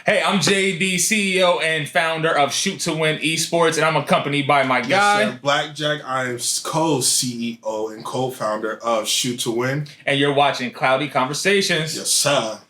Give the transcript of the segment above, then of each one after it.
Hey, I'm JD, CEO and founder of Shoot2WIN Esports, and I'm accompanied by my guy. Yes, sir. Blackjack. I am co-CEO and co-founder of Shoot2WIN. And you're watching Cloudy Conversations. Yes, sir.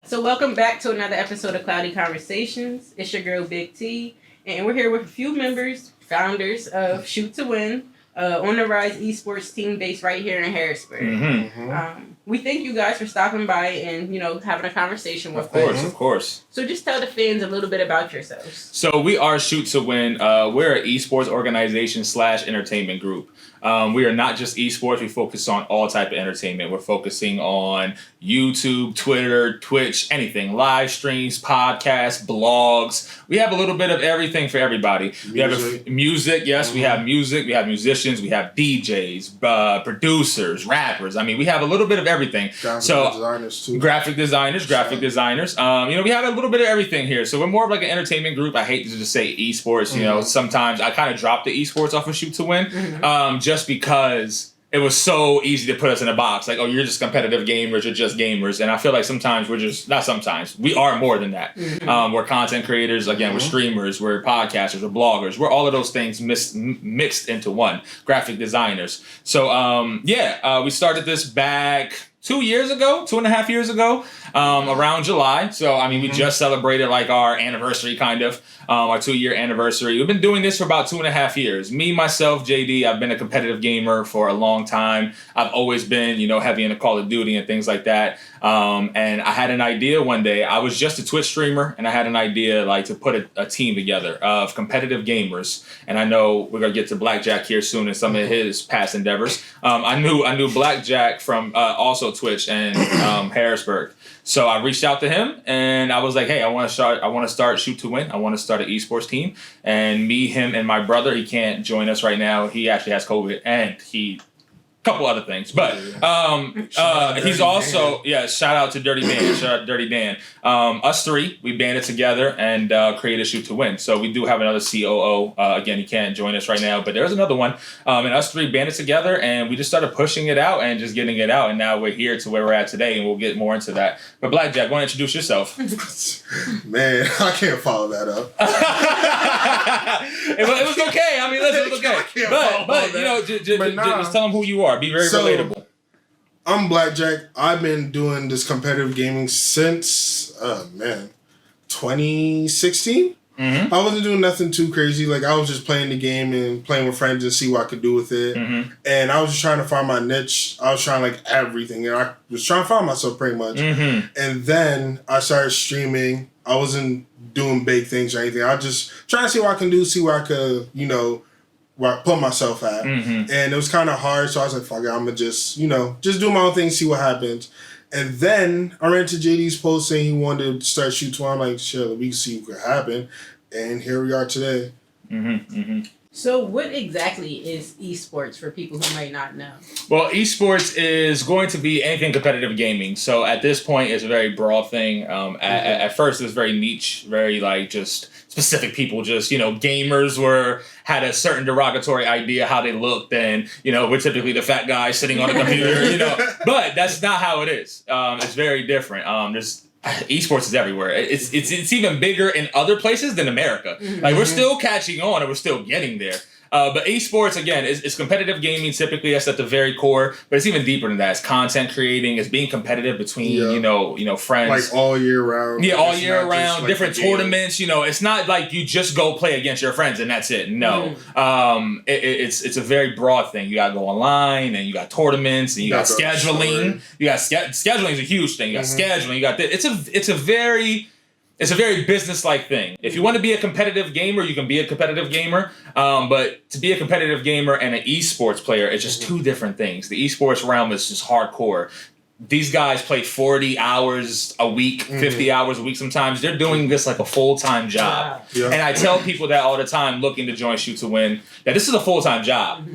So welcome back to another episode of Cloudy Conversations. It's your girl, Big T, and we're here with a few members, founders of Shoot2WIN, on the Rise Esports team based right here in Harrisburg. We thank you guys for stopping by and, having a conversation with us. Of course. So just tell the fans a little bit about yourselves. So we are Shoot2WIN. We're an esports organization / entertainment group. We are not just esports. We focus on all type of entertainment. We're focusing on YouTube, Twitter, Twitch, anything. Live streams, podcasts, blogs. We have a little bit of everything for everybody. We have music. Yes, we have music. We have musicians. We have DJs, producers, rappers. I mean, we have a little bit of everything. Designers too. Graphic designers. We have a little bit of everything here. So we're more of like an entertainment group. I hate to just say esports. Sometimes I kind of drop the esports off of Shoot2WIN. Just because it was so easy to put us in a box. Like, oh, you're just competitive gamers, you're just gamers. And I feel like sometimes we are more than that. We're content creators, again, we're streamers, we're podcasters, we're bloggers. We're all of those things mixed into one. Graphic designers. So, we started this back 2.5 years ago, around July. So, I mean, we just celebrated like our anniversary, kind of, our 2-year anniversary. We've been doing this for about 2.5 years. Me, myself, JD, I've been a competitive gamer for a long time. I've always been, heavy into Call of Duty and things like that. And I had an idea one day. I was just a Twitch streamer, and I had an idea like to put a team together of competitive gamers. And I know we're gonna get to Blackjack here soon and some of his past endeavors. I knew Blackjack from also Twitch and Harrisburg. So I reached out to him and I was like, hey, I want to start Shoot2WIN. I want to start an esports team. And me, him, and my brother, he can't join us right now. He actually has COVID and couple other things, but he's also shout out to Dirty Dan. Us three, we banded together and created Shoot2WIN. So we do have another COO. Again, he can't join us right now, but there's another one. And us three banded together and we just started pushing it out and just getting it out, and now we're here to where we're at today, and we'll get more into that. But Blackjack, why don't you introduce yourself? Man, I can't follow that up. It was okay. I mean, listen, it was okay. But just tell them who you are. Be very relatable. I'm Blackjack. I've been doing this competitive gaming since 2016. I wasn't doing nothing too crazy. Like, I was just playing the game and playing with friends and see what I could do with it. And I was just trying to find my niche. I was trying like everything, and I was trying to find myself pretty much. And then I started streaming. I wasn't doing big things or anything. I was just trying to see what I can do, see where I could, where I put myself at. And it was kind of hard, so I was like, fuck it, I'm going to just do my own thing, see what happens. And then I ran to JD's post saying he wanted to start Shoot2WIN. I'm like, sure, we can see what could happen. And here we are today. So what exactly is esports for people who might not know? Well, esports is going to be anything competitive gaming. So at this point, it's a very broad thing. At first, it was very niche, very like just specific people. Just, gamers had a certain derogatory idea how they looked, and, we're typically the fat guy sitting on a computer, But that's not how it is. It's very different. Esports is everywhere. It's even bigger in other places than America. Like, we're still catching on and we're still getting there. But esports, again, is competitive gaming. Typically, that's at the very core. But it's even deeper than that. It's content creating. It's being competitive between, friends. Like all year round. Yeah, all year round. Like different tournaments. It's not like you just go play against your friends and that's it. No. It's a very broad thing. You got to go online, and you got tournaments, and you got scheduling. You got scheduling is a huge thing. You got scheduling. You got it's a very business-like thing. If you want to be a competitive gamer, you can be a competitive gamer. But to be a competitive gamer and an esports player, it's just two different things. The esports realm is just hardcore. These guys play 40 hours a week, 50 hours a week sometimes. They're doing this like a full-time job. And I tell people that all the time looking to join Shoot2WIN that this is a full-time job.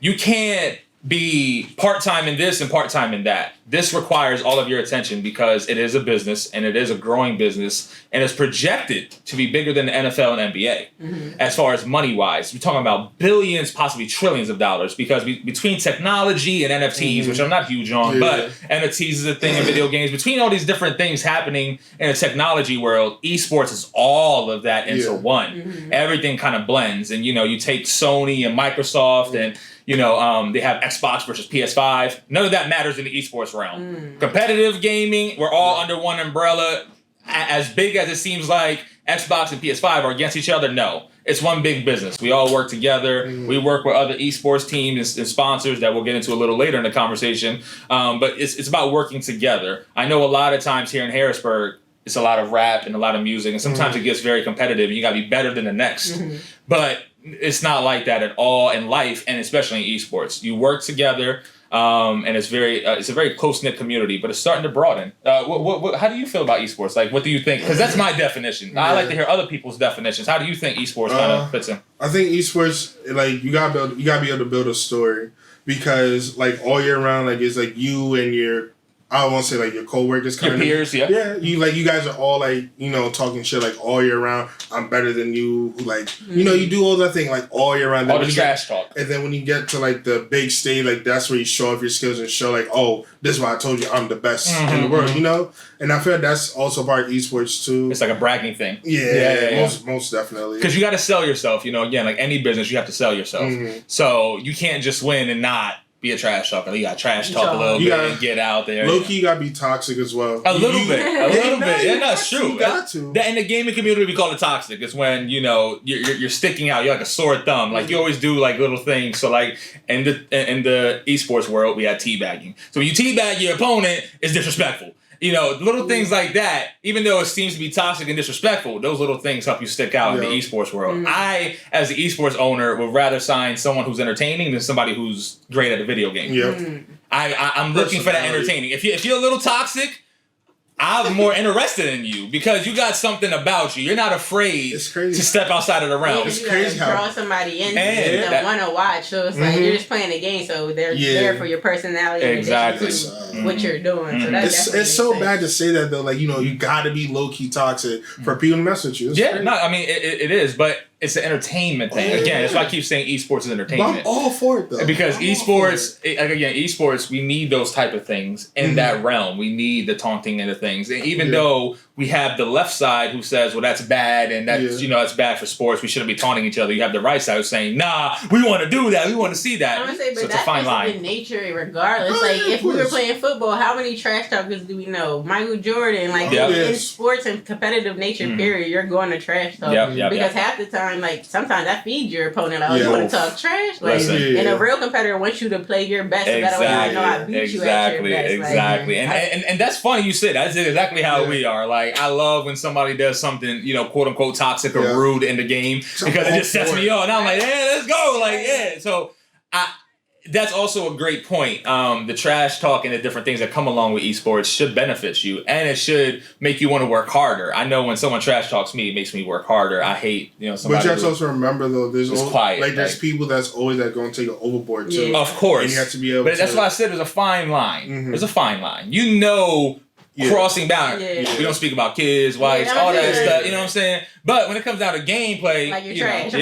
You can't be part-time in this and part-time in that. This requires all of your attention because it is a business and it is a growing business and it's projected to be bigger than the NFL and NBA as far as money-wise. We're talking about billions, possibly trillions of dollars because between technology and NFTs, which I'm not huge on, but NFTs is a thing in video games. Between all these different things happening in the technology world, esports is all of that into one. Everything kind of blends and, you take Sony and Microsoft and they have Xbox versus PS5. None of that matters in the esports realm. Competitive gaming, we're all under one umbrella. As big as it seems like Xbox and PS5 are against each other, no. It's one big business. We all work together. We work with other esports teams and sponsors that we'll get into a little later in the conversation. But it's about working together. I know a lot of times here in Harrisburg, it's a lot of rap and a lot of music, and sometimes it gets very competitive, and you got to be better than the next. But it's not like that at all in life, and especially in esports. You work together, and it's a very close-knit community, but it's starting to broaden. How do you feel about esports? Like, what do you think? Because that's my definition. I like to hear other people's definitions. How do you think esports kind of fits in? I think esports, like, you gotta be able to build a story because, like, all year round, like, it's like you and your, I won't say like your coworkers, kind your peers, yeah. You guys are all like talking shit like all year round. I'm better than you. Like you do all that thing like all year round. All the trash talk. And then when you get to like the big stage, like that's where you show off your skills and show like, oh, this is why I told you I'm the best in the world. And I feel like that's also part of esports too. It's like a bragging thing. Yeah. Most definitely. Because you got to sell yourself. Again, like any business, you have to sell yourself. So you can't just win and not be a trash talker. You got to trash talk a little bit and get out there. Low key, you got to be toxic as well. A little bit. Yeah, that's true. You got to. In the gaming community, we call it toxic. It's when, you're sticking out. You're like a sore thumb. Like, you always do, like, little things. So, like, in the esports world, we had teabagging. So, when you teabag your opponent, it's disrespectful. Little things like that, even though it seems to be toxic and disrespectful, those little things help you stick out in the esports world. I, as the esports owner, would rather sign someone who's entertaining than somebody who's great at a video game. I'm looking for that entertaining. If you're a little toxic, I'm more interested in you because you got something about you. You're not afraid to step outside of the realm. It's crazy how draw somebody in that want to watch. So it's like you're just playing the game, so they're there for your personality. Exactly. What you're doing. So it's so bad to say that though. Like you got to be low key toxic for people to mess with you. It's crazy. No, I mean it is, but it's an entertainment thing. Again, that's why I keep saying esports is entertainment. But I'm all for it though. Because esports, we need those type of things in that realm. We need the taunting and the things. And even though we have the left side who says, well, that's bad and that's that's bad for sports. We shouldn't be taunting each other. You have the right side who's saying, nah, we want to do that. We want to see that. I'm gonna say, but so that's a fine line. in nature regardless. Like if we were playing football, how many trash talkers do we know? Michael Jordan, like in sports and competitive nature, period, you're going to trash talk. Because half the time, like sometimes that feeds your opponent. Like, you want to talk trash? Like, and a real competitor wants you to play your best. So that way I know I beat you at your best. Exactly. And that's funny you said that. That's exactly how we are. Like, I love when somebody does something, quote unquote toxic or rude in the game because it just sets me on. And I'm like, yeah, let's go. Like, So that's also a great point. The trash talk and the different things that come along with esports should benefit you, and it should make you want to work harder. I know when someone trash talks me, it makes me work harder. I hate, somebody. But you have to also remember though, there's quiet. Like there's people that's always going to take it overboard too. Of course, and you have to be able. But that's why I said there's a fine line. There's a fine line. Crossing boundaries. We don't speak about kids, wives, all that stuff. You know what I'm saying? But when it comes down to gameplay, like you're trash.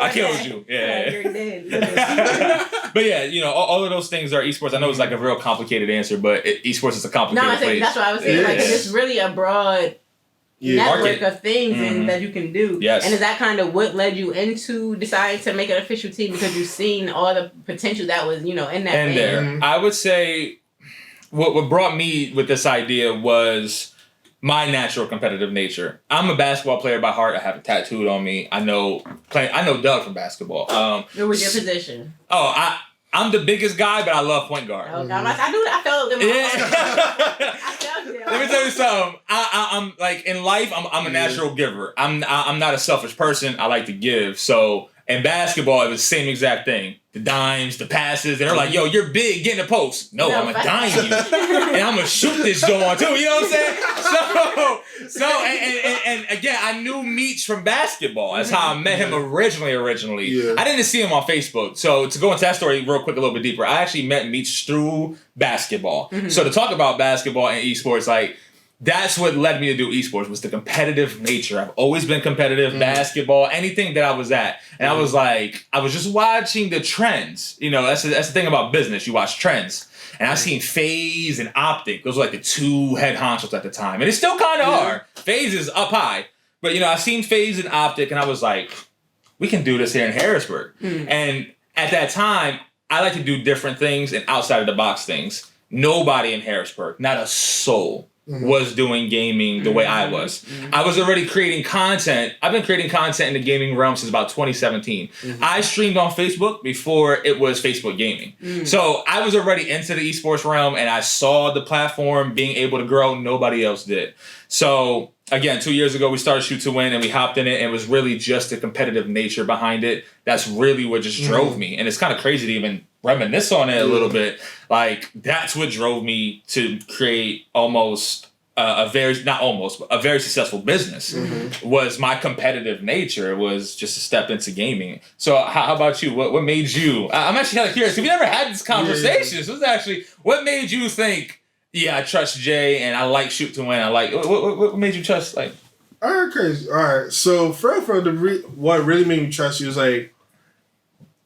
I killed you. You're dead. But all of those things are esports. I know it's like a real complicated answer, but esports is a complicated place. That's what I was saying. Like it's really a broad network of things and that you can do. Yes. And is that kind of what led you into deciding to make an official team because you've seen all the potential that was in that and there? I would say. What brought me with this idea was my natural competitive nature. I'm a basketball player by heart. I have it tattooed on me. I know Doug from basketball. What was your position? I'm the biggest guy, but I love point guard. Oh, God. I felt it. I felt it. Let me tell you something. I'm like in life. I'm a natural giver. I'm not a selfish person. I like to give. So. And basketball, it was the same exact thing. The dimes, the passes, and they're like, yo, you're big, get in the post. No, I'm going to dime you. And I'm going to shoot this joint too, you know what I'm saying? So and again, I knew Meech from basketball. That's how I met him originally. Yeah. I didn't see him on Facebook. So to go into that story real quick, a little bit deeper, I actually met Meech through basketball. So to talk about basketball and esports, like, that's what led me to do esports, was the competitive nature. I've always been competitive, basketball, anything that I was at. And I was like, I was just watching the trends. You know, that's the thing about business. You watch trends. And I seen FaZe and Optic. Those were like the two head honchos at the time. And it still kind of are. FaZe is up high. But, you know, I seen FaZe and Optic, and I was like, we can do this here in Harrisburg. And at that time, I like to do different things and outside of the box things. Nobody in Harrisburg, not a soul, was doing gaming the way I was. I was already creating content. I've been creating content in the gaming realm since about 2017. I streamed on Facebook before it was Facebook gaming. So I was already into the esports realm, and I saw the platform being able to grow. Nobody else did. So again, 2 years ago, we started Shoot2WIN, and we hopped in it, and it was really just the competitive nature behind it. That's really what just drove me. And it's kind of crazy to even reminisce on it a little bit. Like, that's what drove me to create a very successful business. Was my competitive nature. It was just a step into gaming. So how about you? What made you? I'm actually kind of curious. We never had this conversation. This was actually, what made you think, yeah, I trust Jay and I like Shoot2WIN. I like, what made you trust, like? All right, crazy. All right. So what really made me trust you is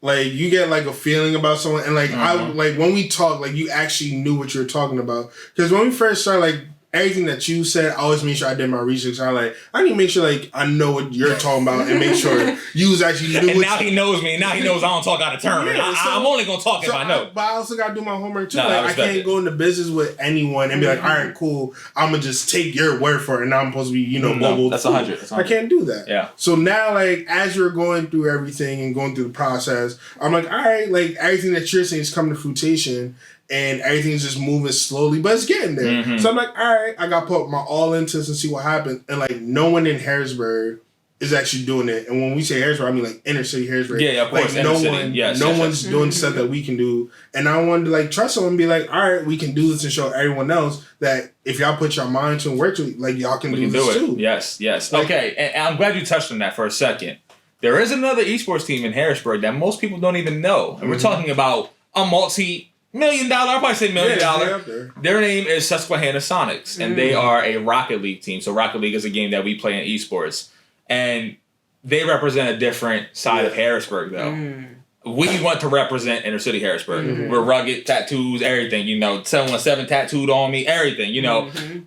like you get like a feeling about someone, and like I like when we talk, like you actually knew what you were talking about. Because when we first started, like everything that you said, I always made sure I did my research. I need to make sure like I know what you're talking about and make sure you was actually knew. And now he knows me. Now he knows I don't talk out of turn. Yeah, I'm only gonna talk if I know. But I also gotta do my homework too. I can't go into business with anyone and be like, all right, cool. I'm gonna just take your word for it, and now I'm supposed to be, mobile. That's 100. I can't do that. Yeah. So now, like as you're going through everything and going through the process, I'm like, all right, like everything that you're saying is coming to fruition. And everything's just moving slowly, but it's getting there. So I'm like, all right, I got to put my all into this and see what happens. And like, no one in Harrisburg is actually doing it. And when we say Harrisburg, I mean like inner city Harrisburg. Yeah, of course. Like no one's doing stuff that we can do. And I wanted to like trust someone and be like, all right, we can do this and show everyone else that if y'all put your mind to and work to it, like y'all can do this too. Yes. Like, okay, and I'm glad you touched on that for a second. There is another esports team in Harrisburg that most people don't even know. And we're talking about a multi-million dollar, I'll probably say $1 million. Their name is Susquehanna Sonics, and they are a Rocket League team. So Rocket League is a game that we play in esports. And they represent a different side of Harrisburg, though. We want to represent inner city Harrisburg. We're rugged, tattoos, everything, 717 tattooed on me, everything,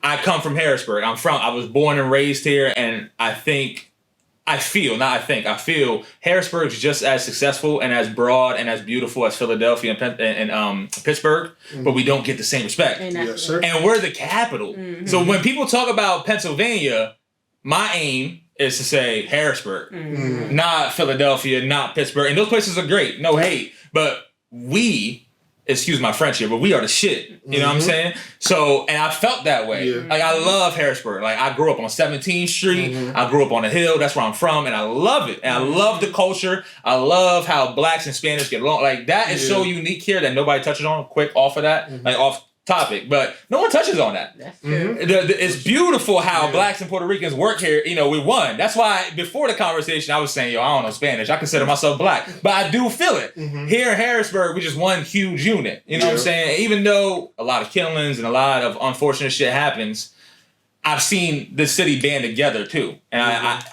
I come from Harrisburg. I was born and raised here, and I feel Harrisburg's just as successful and as broad and as beautiful as Philadelphia and Pittsburgh, but we don't get the same respect. Yes, sir. And we're the capital. So when people talk about Pennsylvania, my aim is to say Harrisburg, not Philadelphia, not Pittsburgh. And those places are great, no hate, but excuse my French here, but we are the shit. You know what I'm saying? So, and I felt that way. Yeah. Like, I love Harrisburg. Like, I grew up on 17th Street. I grew up on the hill. That's where I'm from. And I love it. And I love the culture. I love how blacks and Spanish get along. Like, that is so unique here that nobody touches on. Quick off of that. Like, off topic. But no one touches on that. That's true. It's beautiful how blacks and Puerto Ricans work here. We won. That's why before the conversation, I was saying, I don't know Spanish. I consider myself black. But I do feel it. Here in Harrisburg, we just one huge unit. You know what I'm saying? Even though a lot of killings and a lot of unfortunate shit happens, I've seen the city band together too. And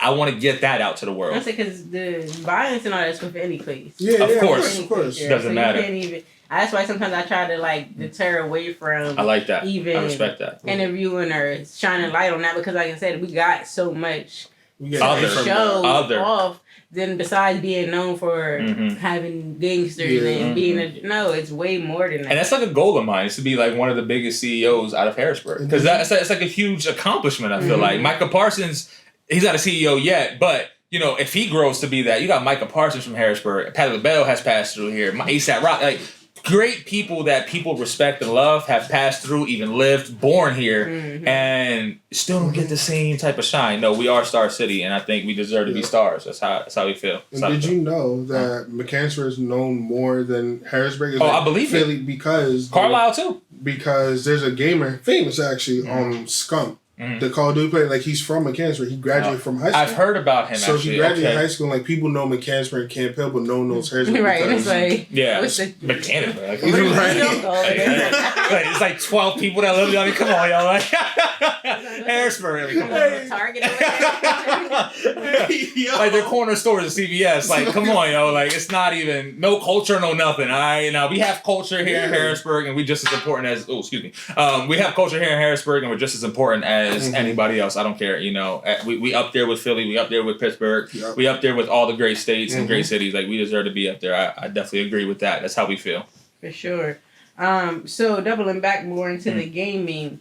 I want to get that out to the world. I say because the violence and all that's good for any place. Of course. Yeah, doesn't matter. You can't even... That's why sometimes I try to like deter away from. I like that. Even I respect that. Interviewing or shining light on that because, like I said, we got so much show off. Then besides being known for having gangsters and being it's way more than that. And that's like a goal of mine, is to be like one of the biggest CEOs out of Harrisburg, because it's like a huge accomplishment. I feel like Micah Parsons, he's not a CEO yet, but. If he grows to be that, you got Micah Parsons from Harrisburg. Patty LaBelle has passed through here. ASAP Rock, like great people that people respect and love have passed through, even lived, born here, and still don't get the same type of shine. No, we are Star City, and I think we deserve to be stars. That's how we feel. And did you know that Mechanicsburg is known more than Harrisburg? I believe Philly, because Carlisle too. Because there's a gamer, famous actually, on Skunk. The Call of Duty player, like he's from Mechanicsburg. He graduated from high school. I've heard about him. So actually. he graduated high school, and like people know Mechanicsburg and Camp Hill, but no one knows Harrisburg. Right, it's like Mechanicsburg. Like, right. It's like 12 people that live down there. Come on, y'all. Like Harrisburg. Come on. Target. Like their corner stores at CVS. Like, come on, yo. Like it's not even no culture, no nothing. All right, now we have culture here in Harrisburg, and we just as important as. Oh, excuse me. We have culture here in Harrisburg, and we're just as important as anybody else. I don't care. You know, we up there with Philly. We up there with Pittsburgh. Yep. We up there with all the great states and great cities. Like we deserve to be up there. I definitely agree with that. That's how we feel. For sure. So doubling back more into the gaming.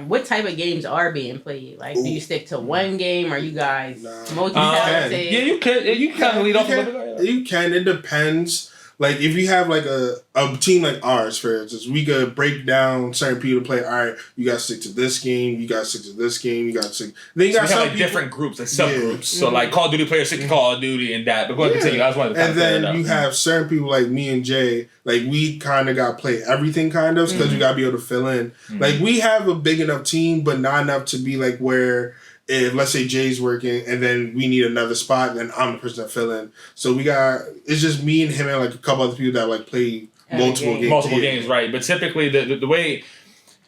What type of games are being played? Like, do you stick to one game? Are you guys multi-talented? Yeah, you could. You can kind of lead off a little bit. You can. It depends. Like, if you have, like, a team like ours, for instance, we could break down certain people to play, all right, you got to stick to this game, you got to stick to this game, you got to stick... Then you got we have, like, different groups, like, subgroups. So, like, Call of Duty players stick to Call of Duty and that. But go ahead and continue. I just wanted to And then you have certain people like me and Jay, like, we kind of got to play everything, kind of, because you got to be able to fill in. Like, we have a big enough team, but not enough to be, like, where... If, let's say, Jay's working and then we need another spot, then I'm the person that fill in. So it's just me and him and like a couple other people that like play multiple games. Multiple games, right. But typically, the way...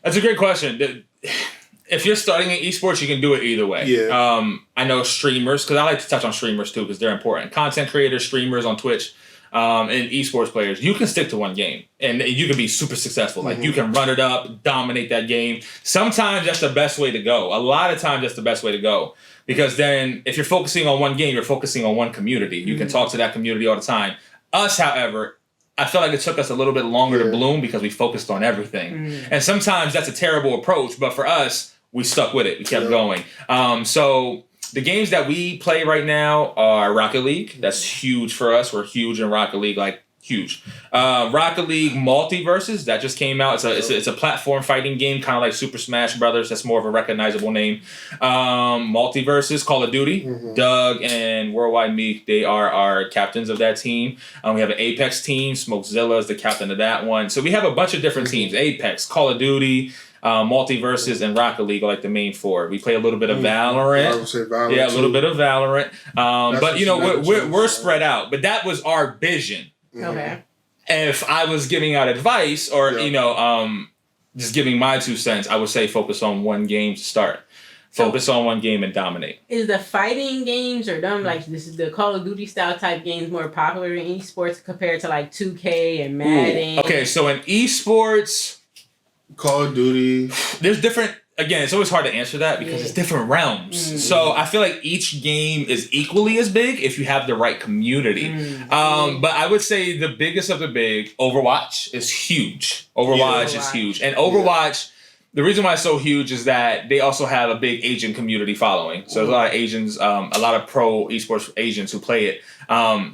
That's a great question. If you're starting in esports, you can do it either way. Yeah. I know streamers, because I like to touch on streamers too, because they're important. Content creators, streamers on Twitch, and esports players, you can stick to one game and you can be super successful. Like you can run it up, dominate that game. Sometimes that's the best way to go. A lot of times that's the best way to go, because then if you're focusing on one game, you're focusing on one community. You can talk to that community all the time. Us, however, I felt like it took us a little bit longer to bloom because we focused on everything. And sometimes that's a terrible approach, but for us, we stuck with it. We kept going. So the games that we play right now are Rocket League. That's huge for us. We're huge in Rocket League, like huge. Rocket League Multiverses, that just came out. It's a platform fighting game, kind of like Super Smash Brothers. That's more of a recognizable name. Multiverses, Call of Duty. Doug and Worldwide Meek, they are our captains of that team. We have an Apex team. Smokezilla is the captain of that one. So we have a bunch of different teams. Apex, Call of Duty, Multiverses, and Rocket League are like the main four. We play a little bit of Valorant. I would say Valorant. Yeah, a little bit of Valorant. But you know, we're spread out. But that was our vision. Okay. If I was giving out advice or you know, just giving my 2 cents, I would say focus on one game to start. Focus on one game and dominate. Is the fighting games or them like this is the Call of Duty style type games more popular in esports compared to like 2K and Madden? Okay, so in esports, Call of Duty, there's different. Again, it's always hard to answer that because it's different realms. So I feel like each game is equally as big if you have the right community. But I would say the biggest of the big, Overwatch, is huge. Overwatch is huge. And Overwatch, the reason why it's so huge is that they also have a big Asian community following. So there's a lot of Asians, a lot of pro esports Asians who play it.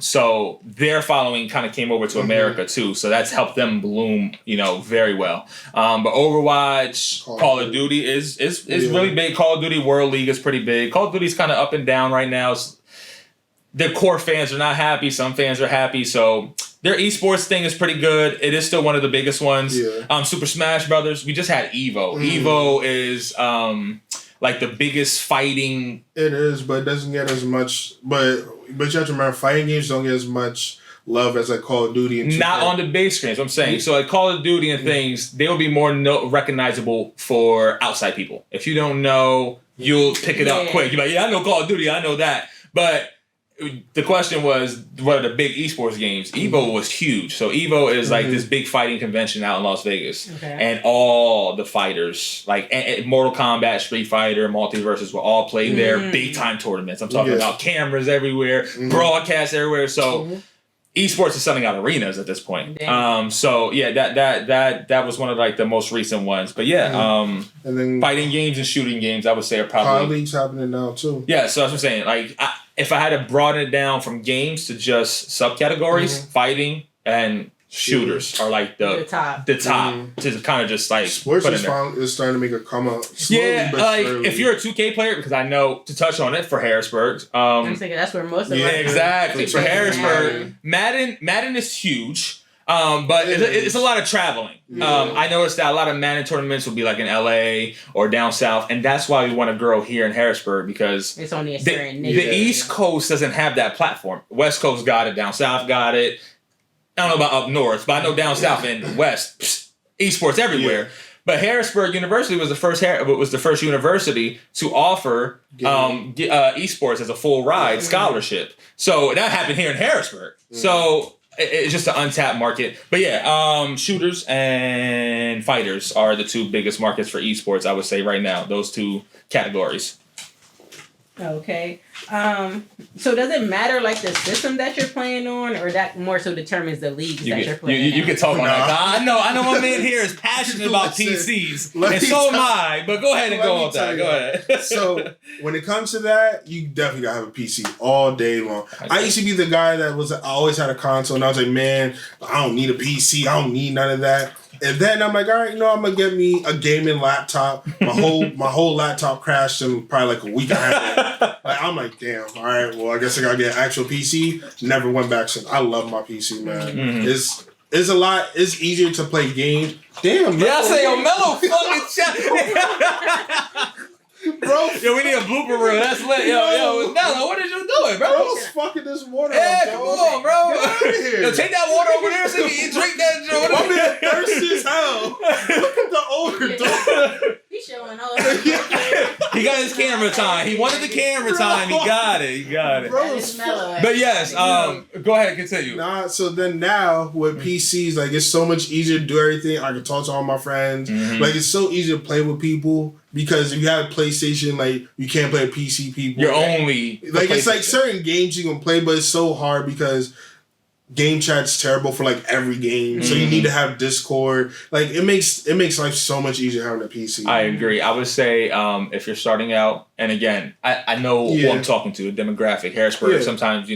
So their following kind of came over to America too. So that's helped them bloom, you know, very well. But Overwatch, Call of Duty is really big. Call of Duty World League is pretty big. Call of Duty's kind of up and down right now. The core fans are not happy. Some fans are happy. So their esports thing is pretty good. It is still one of the biggest ones. Super Smash Brothers. We just had Evo. Evo is like the biggest fighting. It is, but it doesn't get as much. But you have to remember, fighting games don't get as much love as like Call of Duty and 2K. Not on the big screens. I'm saying so like Call of Duty and things, they will be more recognizable for outside people. If you don't know, you'll pick it up quick. You're like, yeah, I know Call of Duty. I know that, but. The question was, what are the big esports games? Evo was huge. So Evo is like this big fighting convention out in Las Vegas. And all the fighters, like Mortal Kombat, Street Fighter, Multiverses will all play their big time tournaments. I'm talking about cameras everywhere, broadcasts everywhere. So esports is selling out arenas at this point. So yeah, that was one of like the most recent ones. But yeah, and then fighting games and shooting games, I would say are probably... COD League's happening now too. Yeah, so that's what I'm saying. Like, if I had to broaden it down from games to just subcategories, fighting and shooters are like the top to kind of just like sports is starting to make a come up. Yeah, like if you're a 2K player, because I know to touch on it for Harrisburg. I'm thinking that's where most of exactly for Harrisburg. Madden is huge. But it's a lot of traveling. I noticed that a lot of Madden tournaments will be like in LA or down south, and that's why we want to grow here in Harrisburg, because it's only a certain the East Coast doesn't have that platform. West Coast got it, down south got it. I don't know about up north, but I know down south and west, esports everywhere. Yeah. But Harrisburg University was the first university to offer esports as a full ride scholarship. So that happened here in Harrisburg. So it's just an untapped market. But yeah, shooters and fighters are the two biggest markets for esports, I would say right now. Those two categories. Okay. So does it matter like the system that you're playing on, or that more so determines the leagues that you're playing? You can talk on that. I know my man here is passionate about PCs, and so am I. But go ahead and go on that. Go ahead. So when it comes to that, you definitely gotta have a PC all day long. I used to be the guy that I always had a console, and I was like, man, I don't need a PC. I don't need none of that. And then I'm like, all right, I'm gonna get me a gaming laptop. My whole laptop crashed in probably like a week and a half. Like, I'm like, damn, all right, well, I guess I gotta get an actual PC. Never went back since. I love my PC, man. Mm-hmm. It's a lot. It's easier to play games. Damn, yeah, I say yo, Mellow fucking chat. Bro, yo, we need a blooper reel. That's lit. Yo, Mellow, what are you doing, bro? I was fucking this water. Yeah, come on, bro. Get out of here. Yo, take that water over there so you can drink that. I'm being thirsty as hell. Look at the odor, dog. He's showing all of it. He got his camera time. He wanted the camera time. He got it. Bro, but yes, go ahead, continue. So then now with PCs, like it's so much easier to do everything. I can talk to all my friends. Mm-hmm. Like it's so easy to play with people. Because if you have a PlayStation, like you can't play with PC people. You're only like it's like certain games you can play, but it's so hard because game chat's terrible for like every game. So you need to have Discord. Like it makes life so much easier having a PC. I agree. I would say if you're starting out, and again, I know who I'm talking to, the demographic, Harrisburg. Yeah. Sometimes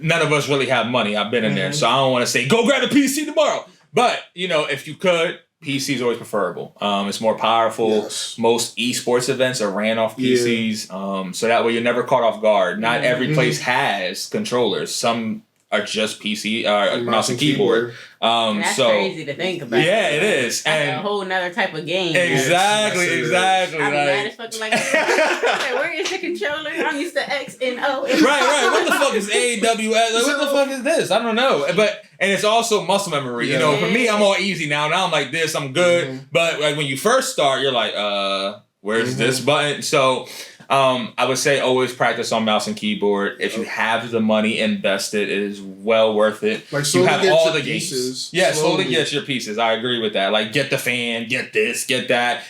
none of us really have money. I've been in there, so I don't want to say go grab a PC tomorrow. But if you could. PC is always preferable. It's more powerful. Yes. Most esports events are ran off PCs, so that way you're never caught off guard. Not every place has controllers. Some are just PC, mouse and keyboard. That's crazy to think about. Yeah, it is. That's a whole nother type of game. Exactly. I'm mad as fucking like, where is the controller? I'm used to X and O. Right. What the fuck is AWS? Like, what the fuck is this? I don't know. And it's also muscle memory. For me, I'm all easy now. Now I'm like this, I'm good. Mm-hmm. But like when you first start, you're like, where's this button? So I would say always practice on mouse and keyboard. If you have the money invested, it is well worth it. Like you have all the pieces. Games. Yeah, slowly get your pieces. I agree with that. Like get the fan, get this, get that.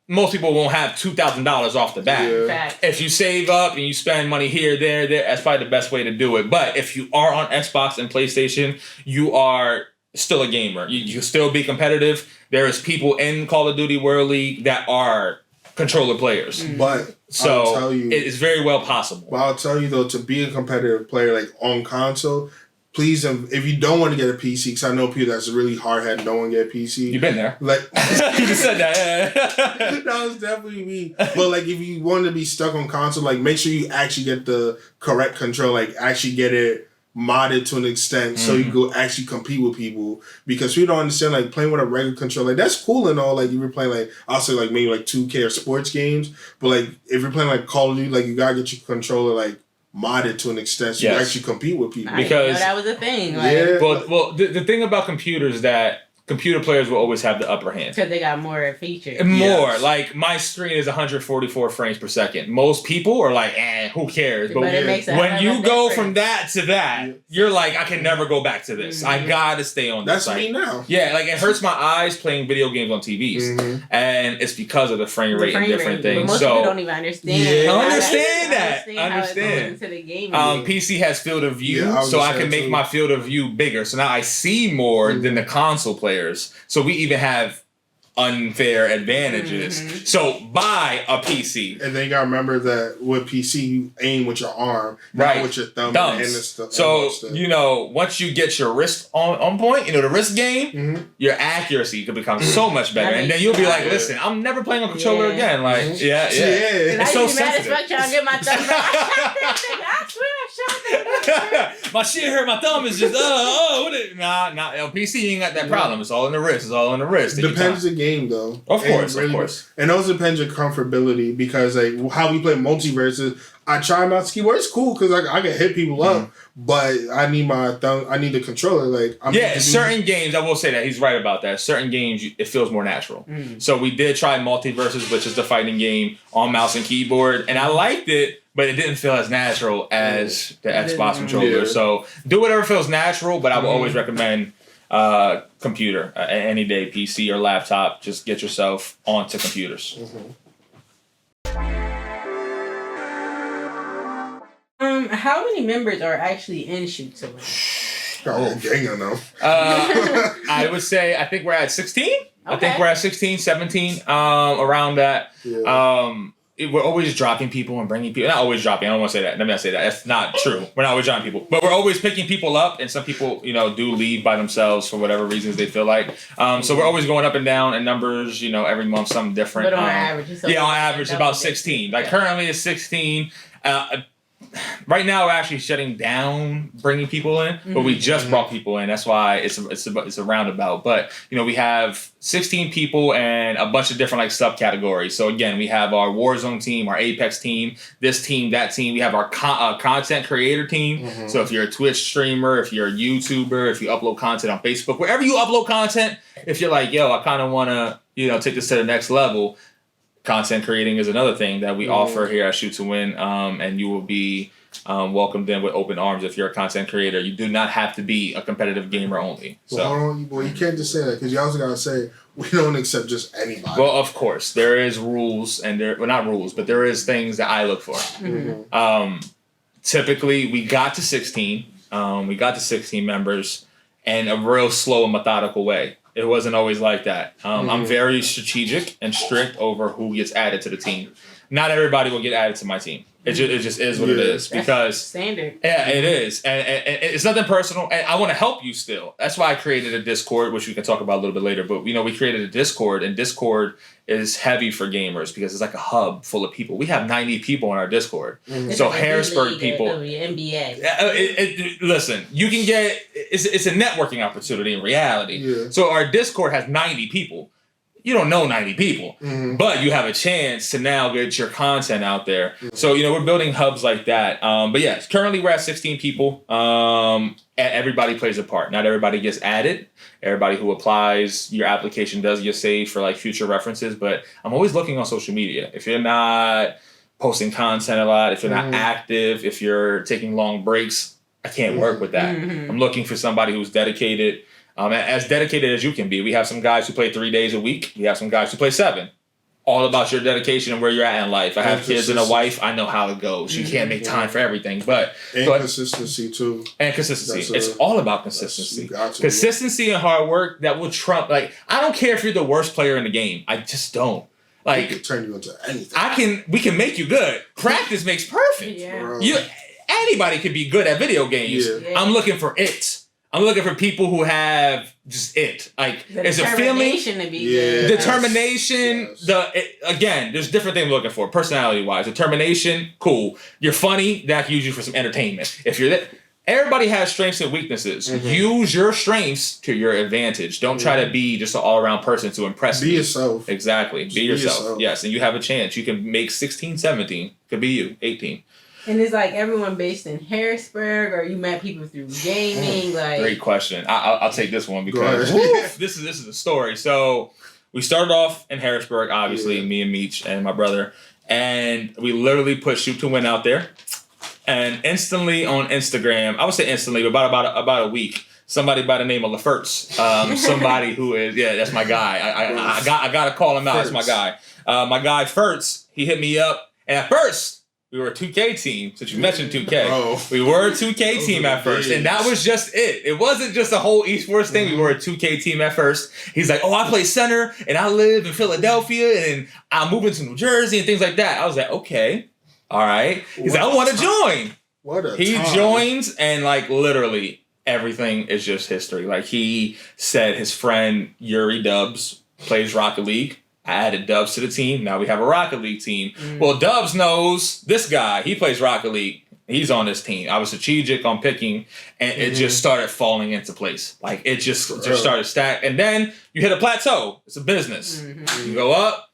Most people won't have $2,000 off the bat. Yeah. If you save up and you spend money here, there, that's probably the best way to do it. But if you are on Xbox and PlayStation, you are still a gamer. You still be competitive. There is people in Call of Duty World League that are controller players. But so I'll tell you, it is very well possible. But I'll tell you though, to be a competitive player like on console, please, if you don't want to get a PC, because I know people that's really hard-headed, don't want to get a PC. You've been there. Like you just said that. Yeah. That was definitely me. But like, if you want to be stuck on console, like make sure you actually get the correct control. Like actually get it modded to an extent so you go actually compete with people, because we don't understand like playing with a regular controller. Like that's cool and all. Like if you're playing like I'll say like maybe like 2K or sports games, but like if you're playing like Call of Duty, like you gotta get your controller like modded to an extent so you actually compete with people. Because that was a thing. Like, yeah. Well, the thing about computers is that computer players will always have the upper hand. Because they got more features. More. Like, my screen is 144 frames per second. Most people are like, who cares? But it makes when you go from that to that, you're like, I can never go back to this. I gotta stay on this. That's me now. Yeah, like, it hurts my eyes playing video games on TVs. And it's because of the frame rate and different things. But most people don't even understand. I understand that. I understand. Into the game PC has field of view, so I can make my field of view bigger. So now I see more than the console player. So we even have unfair advantages. So buy a PC. And then you gotta remember that with PC, you aim with your arm, not with your thumb. So, once you get your wrist on point, the wrist game, your accuracy could become so much better. And then you'll be like, listen, I'm never playing on controller again. Like, it's so sensitive. I trying to get my thumb back. I shot that nigga. I swear I shot that nigga. My shit hurt. My thumb is just, nah. PC, you ain't got that problem. It's all in the wrist. Depends the game, though. Of course. And also depends your comfortability, because like how we play multiverses, I try not to keyboard. It's cool because I can hit people up, but I need my thumb. I need the controller. Like certain games, I will say that he's right about that. Certain games, it feels more natural. So we did try Multiverses, which is the fighting game on mouse and keyboard, and I liked it, but it didn't feel as natural as the Xbox controller. Yeah. So do whatever feels natural, but I would always recommend computer any day, PC or laptop. Just get yourself onto computers. How many members are actually in Shoot2Win? Gang of them. I would say I think we're at 16. Okay. I think we're at 16, 17, around that. Yeah. We're always dropping people and bringing people. Not always dropping. I don't want to say that. Let me not say that. That's not true. We're not always dropping people, but we're always picking people up. And some people, do leave by themselves for whatever reasons they feel like. So we're always going up and down in numbers. Every month something different. But on average, on average, about 16. Like currently, it's 16. Right now, we're actually shutting down bringing people in, but we just brought people in. That's why it's a roundabout. But we have 16 people and a bunch of different subcategories. So again, we have our Warzone team, our Apex team, this team, that team. We have our content creator team. So if you're a Twitch streamer, if you're a YouTuber, if you upload content on Facebook, wherever you upload content, if you're like, I kind of want to take this to the next level. Content creating is another thing that we offer here at Shoot2Win, and you will be welcomed in with open arms if you're a content creator. You do not have to be a competitive gamer only. Well, you can't just say that, because you also gotta say we don't accept just anybody. Well, of course, there is rules, and not rules, but there is things that I look for. Typically, we got to 16. We got to 16 members in a real slow and methodical way. It wasn't always like that. I'm very strategic and strict over who gets added to the team. Not everybody will get added to my team. It just is what it is, because that's standard. Yeah, it is, and it's nothing personal. And I want to help you still. That's why I created a Discord, which we can talk about a little bit later. But we created a Discord, and Discord is heavy for gamers because it's like a hub full of people. We have 90 people in our Discord. So Harrisburg people. NBA. Listen, you can get it's a networking opportunity in reality. Yeah. So our Discord has 90 people. You don't know 90 people, but you have a chance to now get your content out there. So, we're building hubs like that. But yes, currently we're at 16 people. Everybody plays a part. Not everybody gets added. Everybody who applies, your application does get saved for future references. But I'm always looking on social media. If you're not posting content a lot, if you're not active, if you're taking long breaks, I can't work with that. I'm looking for somebody who's dedicated. As dedicated as you can be. We have some guys who play 3 days a week. We have some guys who play 7. All about your dedication and where you're at in life. I have kids and a wife. I know how it goes. You can't make time for everything. Consistency, too. And consistency. It's all about consistency. Consistency and hard work that will trump. I don't care if you're the worst player in the game. I just don't. We can turn you into anything. We can make you good. Practice makes perfect. Anybody can be good at video games. Yeah. I'm looking for it. I'm looking for people who have just it. It's a feeling. Determination. Again, there's different things we're looking for. Personality-wise. Determination, cool. You're funny, that can use you for some entertainment. If you're everybody has strengths and weaknesses. Use your strengths to your advantage. Don't try to be just an all-around person to impress me. Be yourself. Exactly. Be yourself. Yes, and you have a chance. You can make 16, 17. Could be you, 18. And it's everyone based in Harrisburg, or you met people through gaming? Great question. I'll take this one because this is a story. So we started off in Harrisburg, obviously, me and Meech and my brother, and we literally put Shoot2Win out there, and instantly on Instagram, I would say instantly, but about a week, somebody by the name of LaFertz, somebody who is that's my guy. I gotta call him out. That's my guy. My guy Fertz, he hit me up, and at first, we were a 2K team, since you mentioned 2K. Bro. We were a 2K team at first, and that was just it. It wasn't just a whole esports thing. We were a 2K team at first. He's like, I play center, and I live in Philadelphia, and I'm moving to New Jersey, and things like that. I was like, okay, all right. He's like, I want to join. What a He time. joins, and like literally everything is just history. Like he said his friend Yuri Dubs plays Rocket League. I added Dubs to the team. Now we have a Rocket League team. Well, Dubs knows this guy. He plays Rocket League. He's on this team. I was strategic on picking, and it just started falling into place. Like it just started stacked. And then you hit a plateau. It's a business. You go up,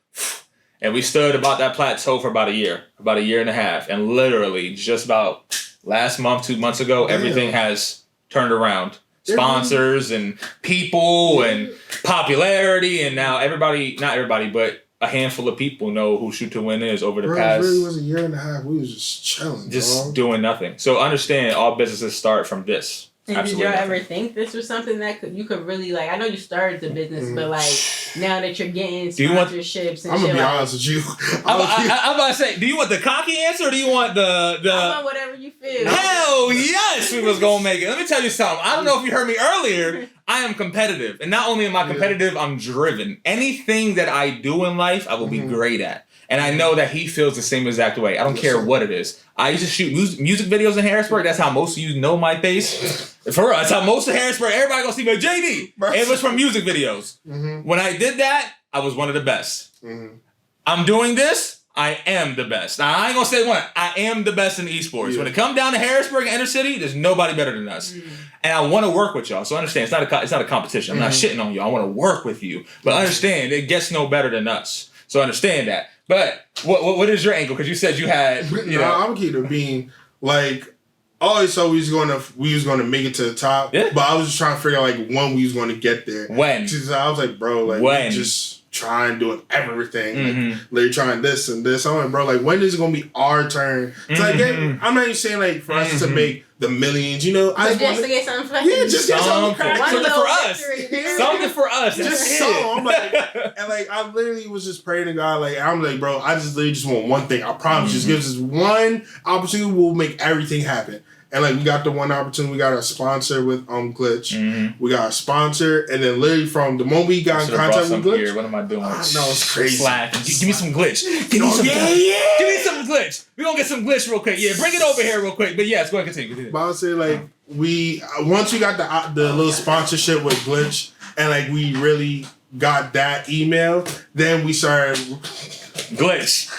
and we stood about that plateau for about a year and a half. And literally just about last month, 2 months ago, everything has turned around. Sponsors and people and popularity, and now everybody, not everybody, but a handful of people know who Shoot2WIN is over the past. It really was a year and a half. We was just chilling, just doing nothing. So understand, all businesses start from this. And Absolutely did y'all nothing. ever think this was something that you could really like? I know you started the business, but like now that you're getting sponsorships and I'm shit, gonna be like, honest with you. I'm about to say, do you want the cocky answer or do you want the? I want whatever you feel. Hell yes, we was gonna make it. Let me tell you something. I don't know if you heard me earlier. I am competitive, and not only am I competitive, I'm driven. Anything that I do in life, I will be great at. And I know that he feels the same exact way. I don't care what it is. I used to shoot music videos in Harrisburg. That's how most of you know my face. For real, that's how most of Harrisburg, everybody gonna see me. JD. It was from music videos. When I did that, I was one of the best. I'm doing this. I am the best. Now, I ain't gonna say one. I am the best in esports. When it comes down to Harrisburg and inner city, there's nobody better than us. And I want to work with y'all. So understand, it's not a competition. I'm not shitting on you. I want to work with you. But understand, it gets no better than us. So understand that. But what is your angle? Because you said you had, you know. I'm keep it being like, I always thought we was gonna make it to the top. Yeah. But I was just trying to figure out like when we was gonna get there. When? I was like, bro, like when? Just trying doing everything. Like literally trying this and this. I'm like, bro, like when is it gonna be our turn? So again, I'm not even saying like for us to make the millions, you know. I just to get something for just get something for us. Something for us. Just something. I'm like, and like I literally was just praying to God, like I'm like, bro, I just literally just want one thing. I promise, just give us one opportunity, we'll make everything happen. And like we got the one opportunity, we got a sponsor with Glitch. We got a sponsor, and then literally from the moment we got in contact with Glitch, here. What am I doing? No, it's crazy. Slack. Give me some Glitch. Give me some Glitch. We're gonna get some Glitch real quick. Yeah, bring it over here real quick. But yes, go ahead, continue. But I would say like once we got the little sponsorship with Glitch, and like we really got that email, then we started Glitch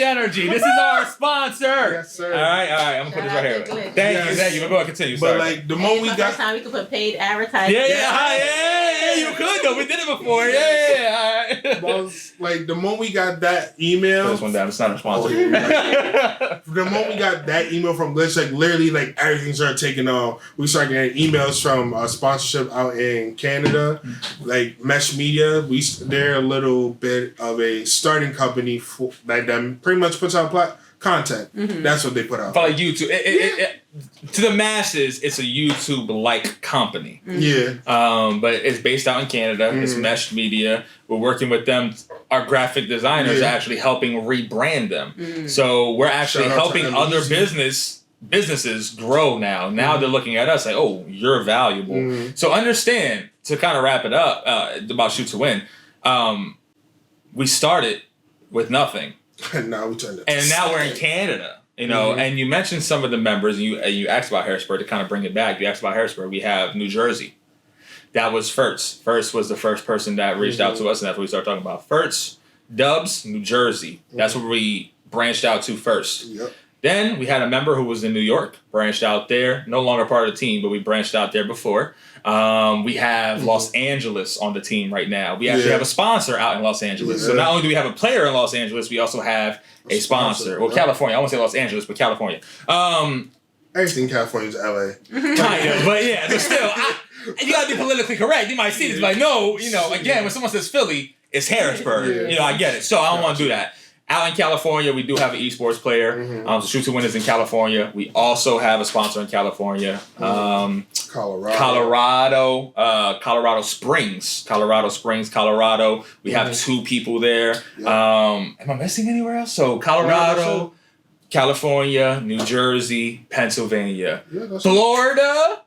Energy. This is our sponsor. Yes, sir. All right. I'm gonna put this right here. Thank you. We're going to continue. But like the moment we got, first time we could put paid advertising. Yeah. You could though. We did it before. Yeah. All right. Like the moment we got that email, put this one down. It's not a sponsor. The moment we got that email from Glitch, like literally, like everything started taking off. We started getting emails from sponsorship out in Canada, like Mesh Media. They're a little bit of a starting company for like that pretty much puts out content. That's what they put out. For like YouTube, to the masses, it's a YouTube-like company. Yeah. But it's based out in Canada. It's Mesh Media. We're working with them. Our graphic designers are actually helping rebrand them. So we're actually helping other businesses grow now. Now they're looking at us like, oh, you're valuable. So understand, to kind of wrap it up about Shoot2WIN, we started with nothing. And now we turned it. And now we're in Canada. You know, and you mentioned some of the members, and you asked about Harrisburg to kind of bring it back. You asked about Harrisburg. We have New Jersey. That was First. First was the first person that reached out to us, and that's what we started talking about. First, Dubs, New Jersey. That's where we branched out to first. Yep. Then we had a member who was in New York, branched out there. No longer part of the team, but we branched out there before. We have Los Angeles on the team right now. We actually have a sponsor out in Los Angeles. Yeah. So not only do we have a player in Los Angeles, we also have a sponsor. Well, California. I won't say Los Angeles, but California. Everything in California is LA. Kind of, but yeah, but still, you gotta be politically correct. You might see this like, no, you know, again, when someone says Philly, it's Harrisburg. Yeah. You know, I get it. So I don't want to do that. Out in California, we do have an esports player. So Shoot2WIN is in California. We also have a sponsor in California. Colorado. Colorado Springs. We have 2 people there. Yep. Am I missing anywhere else? So Colorado, California, New Jersey, Pennsylvania, Florida.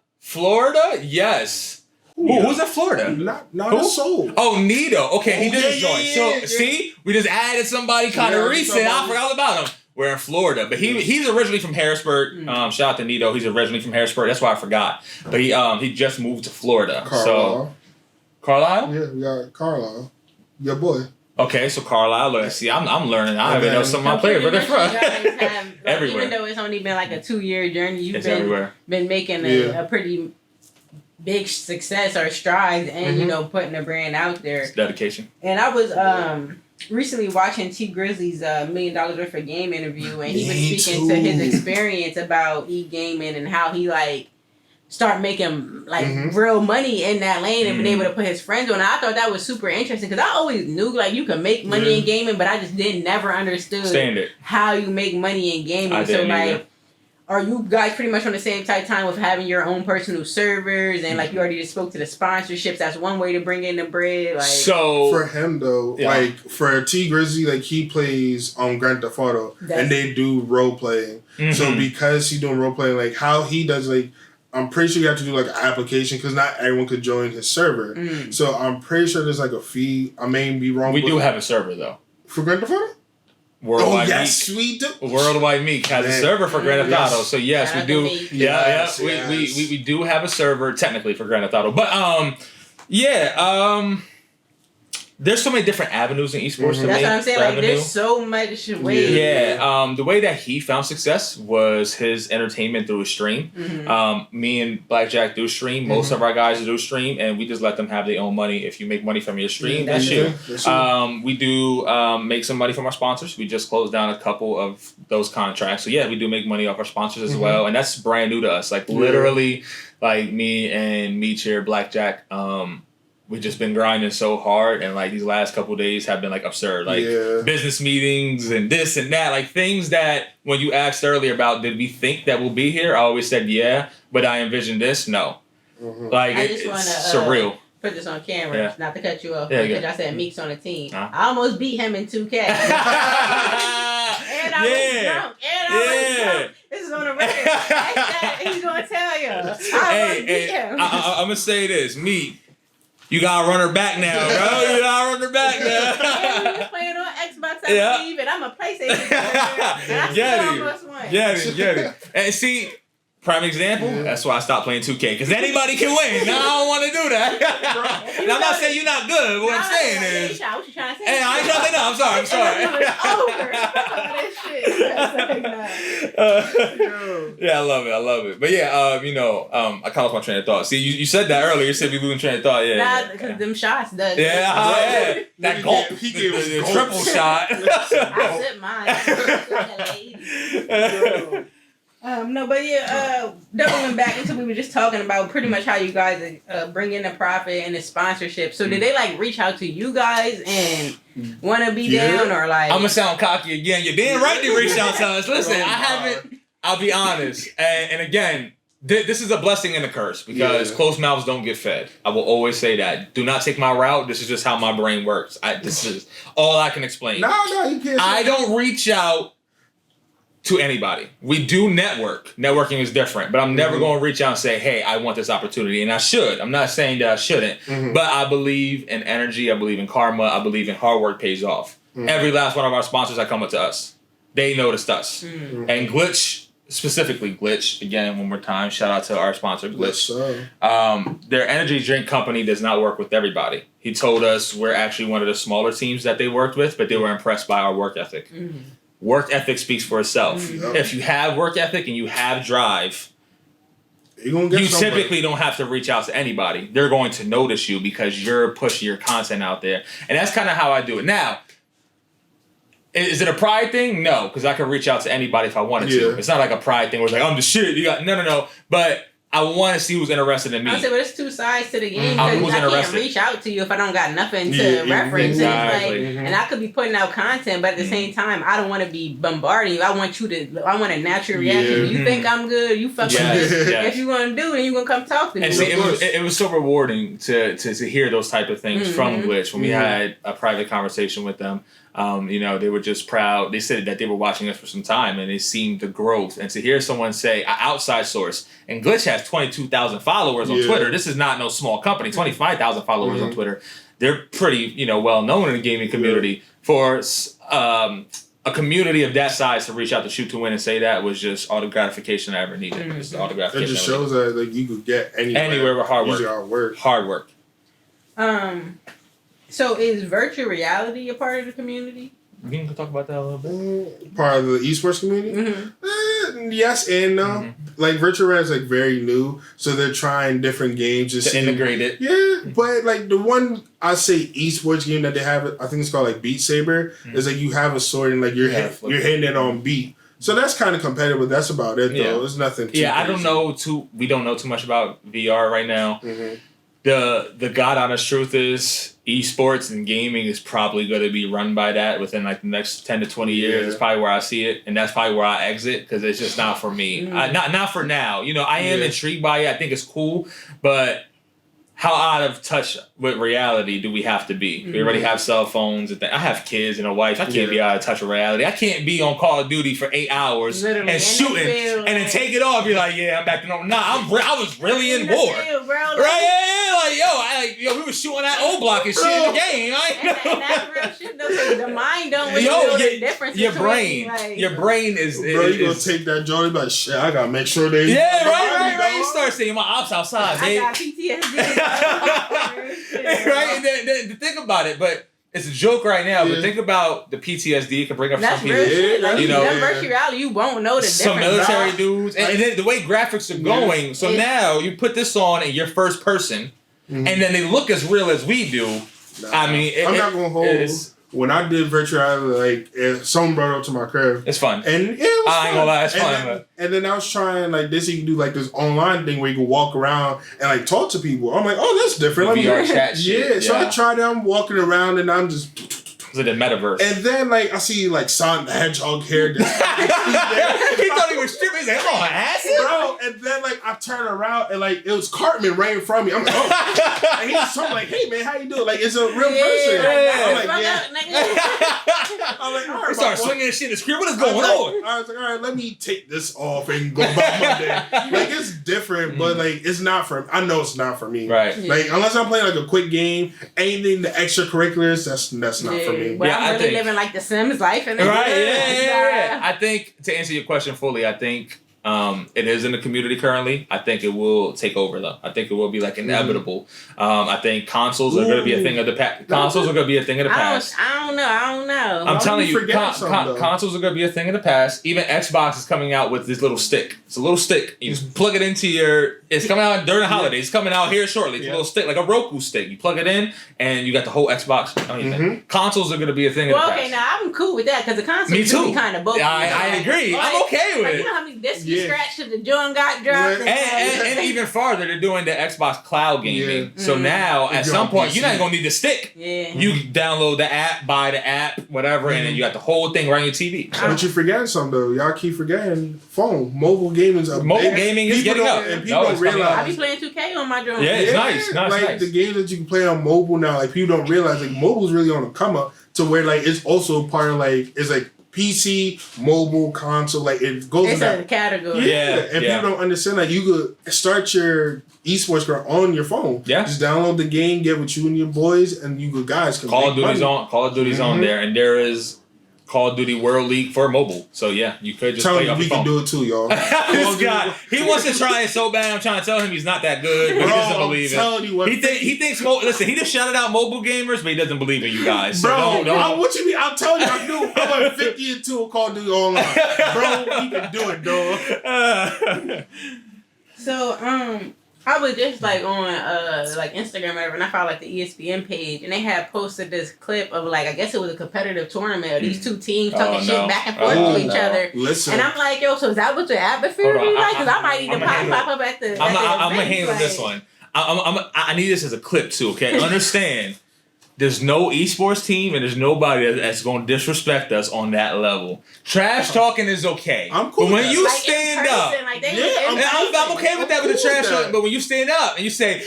Yes. Who's in Florida? Not a soul. Oh, Nito. Okay, he did join. So see, we just added somebody kind of recent. I forgot all about him. We're in Florida, but he's originally from Harrisburg. Shout out to Nito. He's originally from Harrisburg. That's why I forgot. But he just moved to Florida. Carlisle? Yeah, we got Carlisle. Your boy. Okay, so Carlisle. Let's see. I'm learning. I even know some of my players, but they're from everywhere. Even though it's only been like a 2-year journey, you've been making a pretty big success or strides, and you know, putting the brand out there. It's dedication. And I was recently watching T Grizzly's $1 Million Worth of Game interview, and he was speaking to his experience about e-gaming and how he like start making like real money in that lane and been able to put his friends on. And I thought that was super interesting because I always knew like you could make money in gaming, but I just never understood how you make money in gaming. So like, are you guys pretty much on the same type time with having your own personal servers and like you already just spoke to the sponsorships? That's one way to bring in the bread. Like, so for him though, like for T Grizzly, like he plays Grand Theft Auto and they do role playing. So because he doing role playing, like how he does, like I'm pretty sure you have to do like an application because not everyone could join his server. So I'm pretty sure there's like a fee. I may be wrong. We do have a server though for Grand Theft Auto. Worldwide we do. Worldwide Meek has a server for Grand Theft Auto. So yes, we do. We do have a server technically for Grand Theft Auto. But there's so many different avenues in esports to That's make what I'm saying. revenue. Like there's so much ways. The way that he found success was his entertainment through a stream. Me and Blackjack do stream. Most of our guys do stream, and we just let them have their own money. If you make money from your stream, that's you. We do make some money from our sponsors. We just closed down a couple of those contracts. So yeah, we do make money off our sponsors as well, and that's brand new to us. Like literally, like me and Meech here, Blackjack. We've just been grinding so hard, and like these last couple of days have been like absurd, like business meetings and this and that, like things that when you asked earlier about did we think that we'll be here, I always said yeah, but I envisioned this, no. Like I just it's surreal. Put this on camera, not to cut you off, because I said Meek's on the team. I almost beat him in 2K. And I was drunk. This is on the record. He's gonna tell you. I beat him. I'm gonna say this, Meek. You gotta run her back now, bro. You gotta run her back now. And we was playing on Xbox, I believe, and I'm a PlayStation player. And I still almost won. Get it. And see, prime example, that's why I stopped playing 2K, because anybody can win. Now I don't want to do that. And I'm not saying you're not good, but what I'm saying is... What you trying to say? Hey, I ain't trying to say no, I'm sorry. Yeah, I love it. But yeah, I caught off my train of thought. See, you said that earlier. You said we losing train of thought. Yeah. Because them shots does. Yeah. That gulp. He gave us the triple shot. I said mine. No, but doubling back into we were just talking about pretty much how you guys bring in the profit and the sponsorship. So did they like reach out to you guys and want to be down, or like? I'm gonna sound cocky again. You're damn right they reached out to us. Listen, I haven't. I'll be honest, and again, this is a blessing and a curse because closed mouths don't get fed. I will always say that. Do not take my route. This is just how my brain works. This is all I can explain. No, you can't. I don't reach out to anybody. We do network. Networking is different, but I'm never going to reach out and say, hey, I want this opportunity. And I should. I'm not saying that I shouldn't, but I believe in energy. I believe in karma. I believe in hard work pays off. Every last one of our sponsors that come up to us, they noticed us. And Glitch, specifically Glitch, again, one more time, shout out to our sponsor, Glitch. Their energy drink company does not work with everybody. He told us we're actually one of the smaller teams that they worked with, but they were impressed by our work ethic. Work ethic speaks for itself. If you have work ethic and you have drive, you typically don't have to reach out to anybody. They're going to notice you because you're pushing your content out there. And that's kind of how I do it. Now, is it a pride thing? No, because I can reach out to anybody if I wanted to. It's not like a pride thing where it's like, I'm the shit. No. But I want to see who's interested in me. I said, but it's two sides to the game. Who's Because I can't interested? reach out to you if I don't got nothing to reference. Exactly. And I could be putting out content, but at the same time, I don't want to be bombarding you. I want a natural reaction. You think I'm good, you fucking good. Yes. If you want to do it, you going to come talk to me. And see, it was so rewarding to hear those type of things from Glitch when we had a private conversation with them. They were just proud. They said that they were watching us for some time and they seen the growth. And to hear someone say, an outside source, and Glitch has 22,000 followers on Twitter. This is not no small company. 25,000 followers on Twitter. They're pretty, well known in the gaming community. For a community of that size to reach out to Shoot2Win and say that was just all the gratification I ever needed. Just all the gratification. It just shows that like you could get anywhere with hard work. Hard work. So is virtual reality a part of the community? We can talk about that a little bit. Part of the esports community? Yes and no. Like virtual reality is like very new, so they're trying different games to integrate it. Yeah, but like the one I say esports game that they have, I think it's called like Beat Saber. Is like you have a sword and like you're hitting it on beat. So that's kind of competitive, but that's about it though. It's nothing. Too crazy. We don't know too much about VR right now. The God honest truth is esports and gaming is probably going to be run by that within like the next 10 to 20 years. It's probably where I see it, and that's probably where I exit because it's just not for me. Not for now. I am intrigued by it. I think it's cool, but how out of touch with reality do we have to be? We already have cell phones. And I have kids and a wife. I can't be out of touch with reality. I can't be on Call of Duty for 8 hours and shooting and then take it off. Be like, I'm back to normal. Nah, I was really in war. We were shooting that O block and shit in the game. And that's real shit though. So the mind don't really know the difference. Your brain is. Bro, you gonna take that joint? Like shit, I gotta make sure they. Right. You start seeing my ops outside. I got PTSD. Right, and then think about it, but it's a joke right now. But think about the PTSD it can bring up some people. That's real shit. Like, virtual reality, you won't know the difference. Some military dudes, and then the way graphics are going. So now you put this on and you're first person, and then they look as real as we do. I mean, I'm not gonna hold. When I did virtual reality, like someone brought it up to my crib. It's fun. And it was I ain't gonna lie, it's fun. And then I was trying like this. You can do like this online thing where you can walk around and like talk to people. I'm like, oh, that's different. VR chat shit. Yeah. So I tried it. I'm walking around and I'm just. It's like the metaverse. And then like I see like Sonic the Hedgehog here. He thought he was stripping. He's like, I'm on acid, bro. And then like I turn around and like it was Cartman right in front of me. I'm like, oh. And he's talking like, hey man, how you doing? Like it's a real person. I'm like, I'm like, all right. He started swinging his shit in the screen. What is going on? I was like, all right, let me take this off and go about my day. Like it's different, but like it's not for. I know it's not for me. Right. Like unless I'm playing like a quick game, anything the extracurriculars, that's not for me. Well, I'm really living like the Sims life. And yeah. I think to answer your question fully, I think it is in the community currently. I think it will take over though. I think it will be like inevitable. I think consoles are going to be a thing of the past. Consoles are going to be a thing of the past. I don't know. I'm telling you, consoles are going to be a thing of the past. Even Xbox is coming out with this little stick. It's a little stick. You just plug it into your. It's coming out during the holidays. It's coming out here shortly. It's a little stick, like a Roku stick. You plug it in, and you got the whole Xbox. Consoles are going to be a thing of the past. Okay, now I'm cool with that because the consoles do be kind of bulky. I agree. I'm okay with it. You know how many discs you scratched to the joint got dropped? And even farther, they're doing the Xbox cloud gaming. So now, at some point, you're not going to need the stick. You download the app, buy the app, whatever, and then you got the whole thing right on your TV. But you're forgetting something, though. Y'all keep forgetting phone. Mobile gaming is getting up. And people don't realize. I be playing 2K on my drone. Yeah, it's nice. Like the games that you can play on mobile now, like people don't realize like mobile's really on the come up to where like it's also part of like it's like PC, mobile, console, like it goes in that category. And people don't understand that you could start your esports career on your phone. Just download the game, get with you and your boys, and you guys can Call of Duty's on there, and there is Call of Duty World League for mobile. So yeah, you could just play off your phone. We can do it too, y'all. This guy, he wants to try it so bad. I'm trying to tell him he's not that good, but he doesn't believe it. He thinks. Listen, he just shouted out mobile gamers, but he doesn't believe in you guys. So bro, what you mean? I'm telling you, I do. I'm like 50-2 Call of Duty online, bro. He can do it, dog. So I was just like on like Instagram or whatever, and I found like the ESPN page, and they had posted this clip of like I guess it was a competitive tournament of these two teams talking shit back and forth to each other. Listen. And I'm like, yo, so is that what your atmosphere be like? Because I might need to pop up at the. I'm gonna handle this one. I need this as a clip too. Okay, understand. There's no esports team and there's nobody that's going to disrespect us on that level. Trash talking is okay. I'm cool. But when you like stand up, like I'm okay with that with the trash talking. But when you stand up and you say,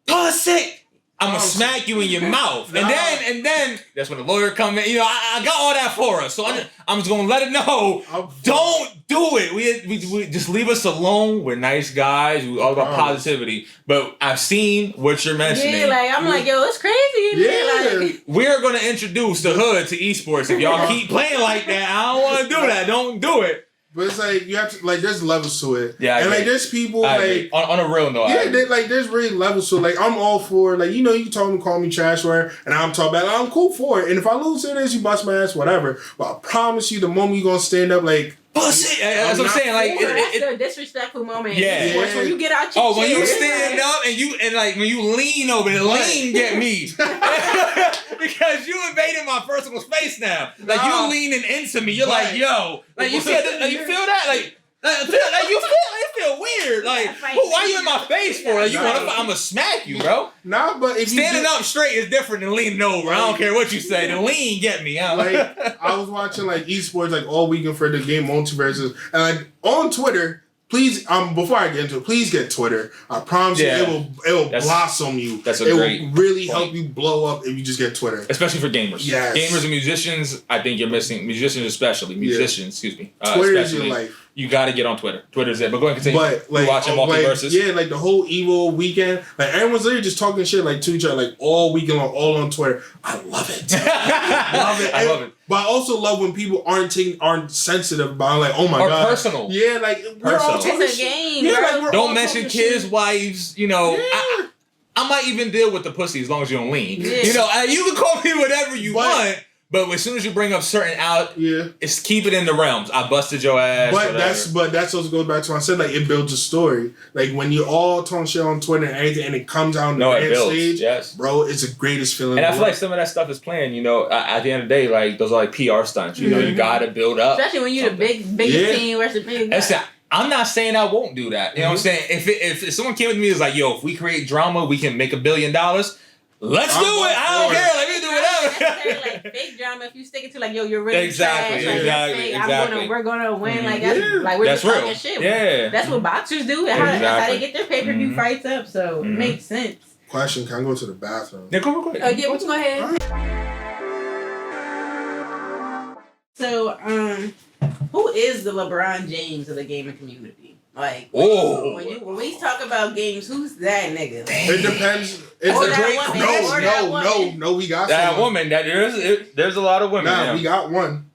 pussy, I'm going to smack you in your mouth. And then that's when the lawyer come in. You know, I got all that for us. So I'm just going to let it know. Don't do it. We just leave us alone. We're nice guys. We're all about positivity. But I've seen what you're mentioning. Yeah, like, I'm like, yo, it's crazy. Yeah. Like, we're going to introduce the hood to esports. If y'all keep playing like that, I don't want to do that. Don't do it. But it's like you have to like there's levels to it. Yeah, and like there's people like on a real note. Yeah, there's really levels to it. Like I'm all for like you can call me trash wear, and I'm talking about I'm cool for it. And if I lose to this, you bust my ass, whatever. But I promise you, the moment you gonna stand up like. Pussy. That's what I'm saying. Like that's the disrespectful moment. Yeah. When you get out your chair, when you stand up and like when you lean over, the lean get me because you invaded my personal space now. Like you leaning into me. You're like, yo, like you feel that? Like it feel weird. Like, why you in my face for? Like, I'm gonna smack you, bro. Nah, but if standing up straight is different than leaning over. I don't care what you say. The lean get me. Like, I was watching like esports like all weekend for the game Multiverses, and like on Twitter. Please, before I get into it, please get Twitter. I promise you, it will blossom you. That's it great will really point. Help you blow up if you just get Twitter. Especially for gamers. Yes. Gamers and musicians, I think you're missing. Musicians especially. Musicians, excuse me. Twitter is your life. You got to get on Twitter. Twitter's it. But go ahead and continue. But like, watching Multiverses. Like the whole Evo weekend, like everyone's literally just talking shit like to each other, like all weekend long, all on Twitter. I love it. I love it. But I also love when people aren't sensitive about like, oh my god, or personal. Yeah, like we're all talking it's a game. Yeah, bro. like, don't mention kids, wives. You know, I might even deal with the pussy as long as you don't lean. Yeah. You know, you can call me whatever you want. But as soon as you bring up certain it's keep it in the realms. I busted your ass. But that's also goes back to what I said. Like it builds a story. Like when you all talking shit on Twitter and everything, and it comes out on the grand stage, bro, it's the greatest feeling. And I feel like some of that stuff is planned. You know, at the end of the day, like those are like PR stunts. You know, you got to build up, especially when you're the biggest team versus big. I'm not saying I won't do that. You know what I'm saying? If someone came with me and was like, yo, if we create drama, we can make $1 billion. Let's do it. I don't care. Like we do whatever. Like fake drama. If you stick it to like, yo, you're really exactly. We're gonna win. Like that's we're just talking shit. Yeah. That's what boxers do. That's how they get their pay-per-view fights up. So it makes sense. Question: can I go to the bathroom? Yeah, go real quick. Yeah, what you go ahead. So, who is the LeBron James of the gaming community? Like, when we talk about games, who's that nigga? It depends. It's a great no. We got that woman. That there's a lot of women. Nah, we got one.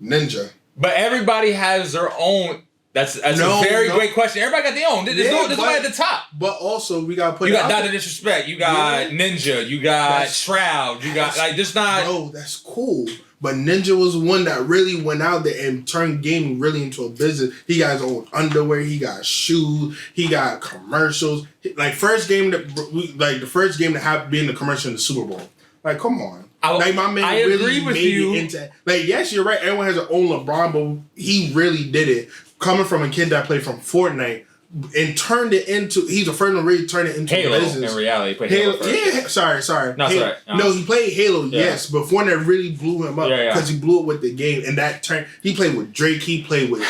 Ninja. But everybody has their own. That's a very great question. Everybody got their own. There's nobody at the top. But also, we got You got Dr. Disrespect. You got Ninja. You got Shroud. You got like just not. Bro, that's cool. But Ninja was one that really went out there and turned gaming really into a business. He got his own underwear. He got shoes. He got commercials. Like the first game to have been the commercial in the Super Bowl. Like, come on. My man really made it into. Like, yes, you're right. Everyone has their own LeBron, but he really did it. Coming from a kid that played from Fortnite. And turned it into. He's the first one to really turn it into Halo. A business. In reality, he played Halo first. Yeah, sorry. No, Halo. right. No, he played Halo. Yeah. Yes, but Fortnite really blew him up because he blew it with the game. And that turn, he played with Drake. He played with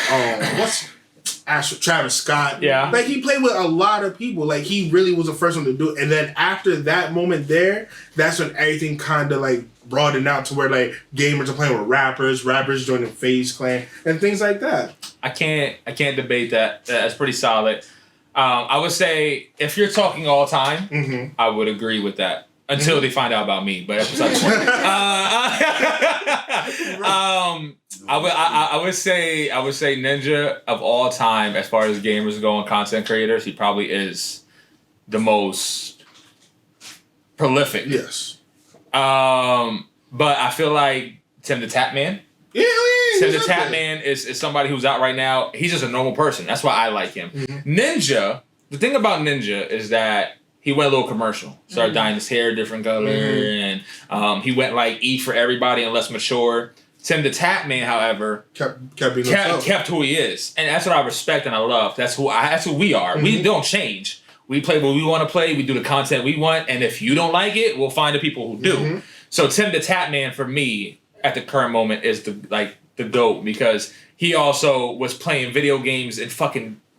Travis Scott. Yeah, like he played with a lot of people. Like he really was the first one to do it. And then after that moment there, that's when everything kind of like broadened out to where like gamers are playing with rappers joining FaZe Clan and things like that. I can't debate that. That's pretty solid. I would say if you're talking all time, I would agree with that until they find out about me. But that's beside the point. I would say Ninja of all time as far as gamers go and content creators. He probably is the most prolific. Yes. But I feel like Tim the Tap Man. Yeah. Tim the Tap Man is somebody who's out right now. He's just a normal person. That's why I like him. Ninja the thing about Ninja is that he went a little commercial. Started dyeing his hair different color, and he went like E for everybody and less mature. Tim the Tap Man, however, kept who he is, and that's what I respect and I love. That's who we are. We don't change. We play what we want to play. We do the content we want, and if you don't like it, we'll find the people who do. So Tim the Tap Man for me at the current moment is the GOAT, because he also was playing video games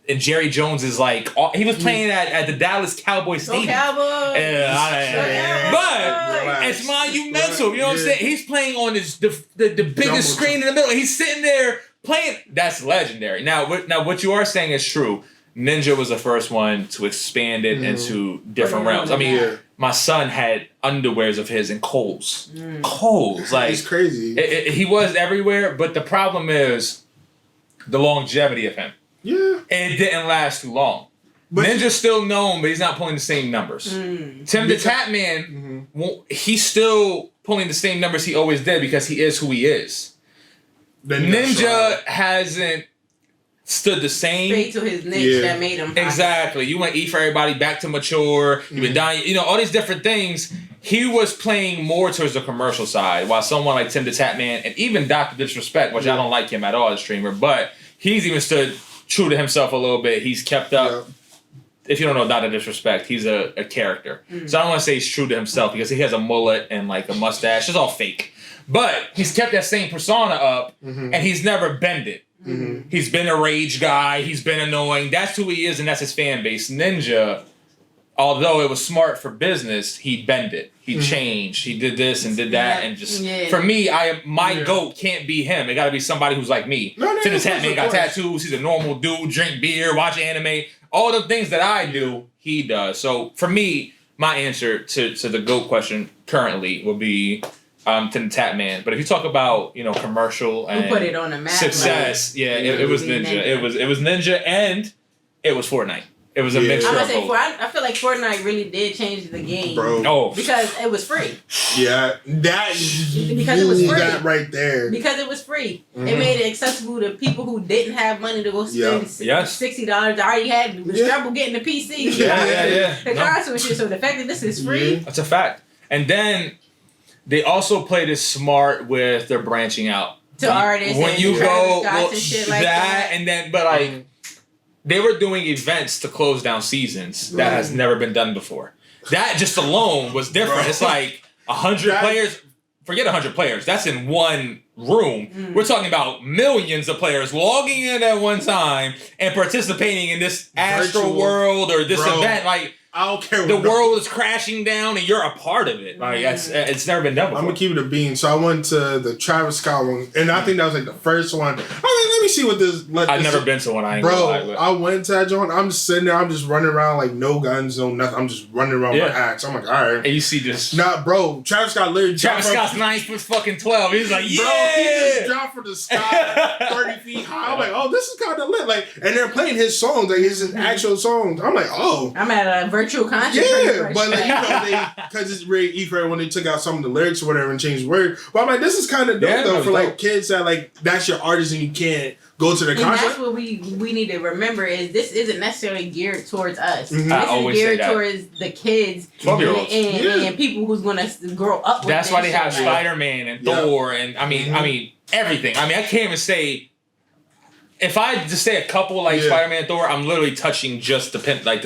and Jerry Jones is like he was playing at the Dallas Cowboys Stadium. Cowboys. But it's monumental. You know what I'm saying? He's playing on the biggest screen in the middle. He's sitting there playing. That's legendary. Now what you are saying is true. Ninja was the first one to expand it into different realms. I mean, my son had underwears of his in Kohl's. Kohl's, like it's crazy. He was everywhere, but the problem is the longevity of him. Yeah, and it didn't last too long. But Ninja's still known, but he's not pulling the same numbers. Tim the Tap Man, he's still pulling the same numbers he always did because he is who he is. Ninja hasn't stood the same. Straight to his niche that made him popular. Exactly. You went E for everybody, back to mature. You've been dying. All these different things. He was playing more towards the commercial side, while someone like Tim the Tap Man and even Dr. Disrespect, which I don't like him at all as a streamer, but he's even stood true to himself a little bit. He's kept up. If you don't know Dr. Disrespect, he's a character. So I don't want to say he's true to himself because he has a mullet and like a mustache. It's all fake. But he's kept that same persona up and he's never bended. He's been a rage guy. He's been annoying. That's who he is, and that's his fan base. Ninja, although it was smart for business, he bended. He changed. He did this and did that, and just for me, my GOAT can't be him. It got to be somebody who's like me. Tim the Tap Man got tattoos. He's a normal dude. Drink beer, watch anime. All the things that I do, he does. So for me, my answer to the GOAT question currently will be Tim the Tap Man. But if you talk about commercial and put it on a map, success, it was Ninja. It was Ninja, and it was Fortnite. It was a mixture of both. I feel like Fortnite really did change the game, bro. Oh, because it was free. Yeah, because it was free. That right there. Because it was free, it made it accessible to people who didn't have money to go spend $60. I already had the struggle getting the PC, the console and shit. So the fact that this is free, that's a fact. And then they also played it smart with their branching out to artists. When you go and shit like that, and then they were doing events to close down seasons that has never been done before. That just alone was different. Bro. It's like 100 players. Forget 100 players. That's in one room. We're talking about millions of players logging in at one time and participating in this astral world or this event. Like, I don't care. The world is crashing down and you're a part of it. Like it's never been done before. I'm gonna keep it a bean. So I went to the Travis Scott one, and I think that was like the first one. Let me see what this. I've never been to one. I went to that joint. I'm just sitting there. I'm just running around like no guns, no nothing. I'm just running around with my axe. I'm like, all right. And you see this? Bro. Travis Scott literally. Travis Scott's 9'12". He's like, yeah. Bro, he just dropped from the sky 30 feet high. I'm like, oh, this is kind of lit. Like, and they're playing his songs, like his actual songs. I'm like, oh. I'm at a virtual concert. Yeah, but because it's really E-Fred when they took out some of the lyrics or whatever and changed words. But I'm like, this is kind of dope though for like kids that that's your artist and you can't go to the concert. And that's what we need to remember is this isn't necessarily geared towards us. This is geared towards the kids 12-year-olds and people who's gonna grow up with That's why they have Spider-Man and Thor and I mean everything. I can't even say. If I just say a couple Spider-Man and Thor, I'm literally touching just the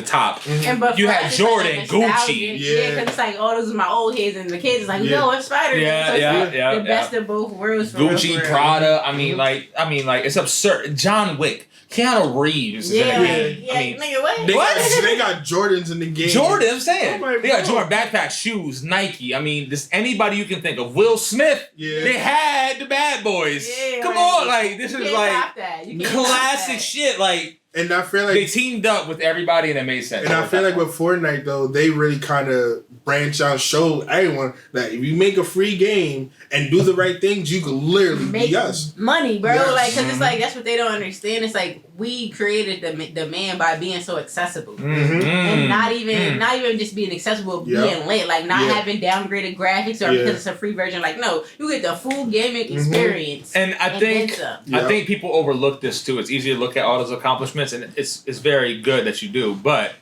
top. But you have Jordan, Gucci. Because it's like, oh, those are my old kids, and the kids is like, no, it's Spider-Man. The best of both worlds. Gucci, Prada. I mean, it's absurd. John Wick. Keanu Reeves. Nigga, what? They got Jordans in the game. Jordan, I'm saying. They got Jordan backpacks, shoes, Nike. I mean, anybody you can think of. Will Smith. Yeah. They had the bad boys. Yeah, come on, this is classic shit. And I feel like they teamed up with everybody and it made sense. And I feel like with Fortnite though, they really kind of branch out, show everyone that if you make a free game and do the right things, you can literally make be us. Money, bro. Yes. Because it's that's what they don't understand. It's we created the demand by being so accessible. Mm-hmm. And not even just being accessible, being lit. Like, not having downgraded graphics or because it's a free version. Like, no, you get the full gaming experience. And I think people overlook this, too. It's easy to look at all those accomplishments, and it's very good that you do, but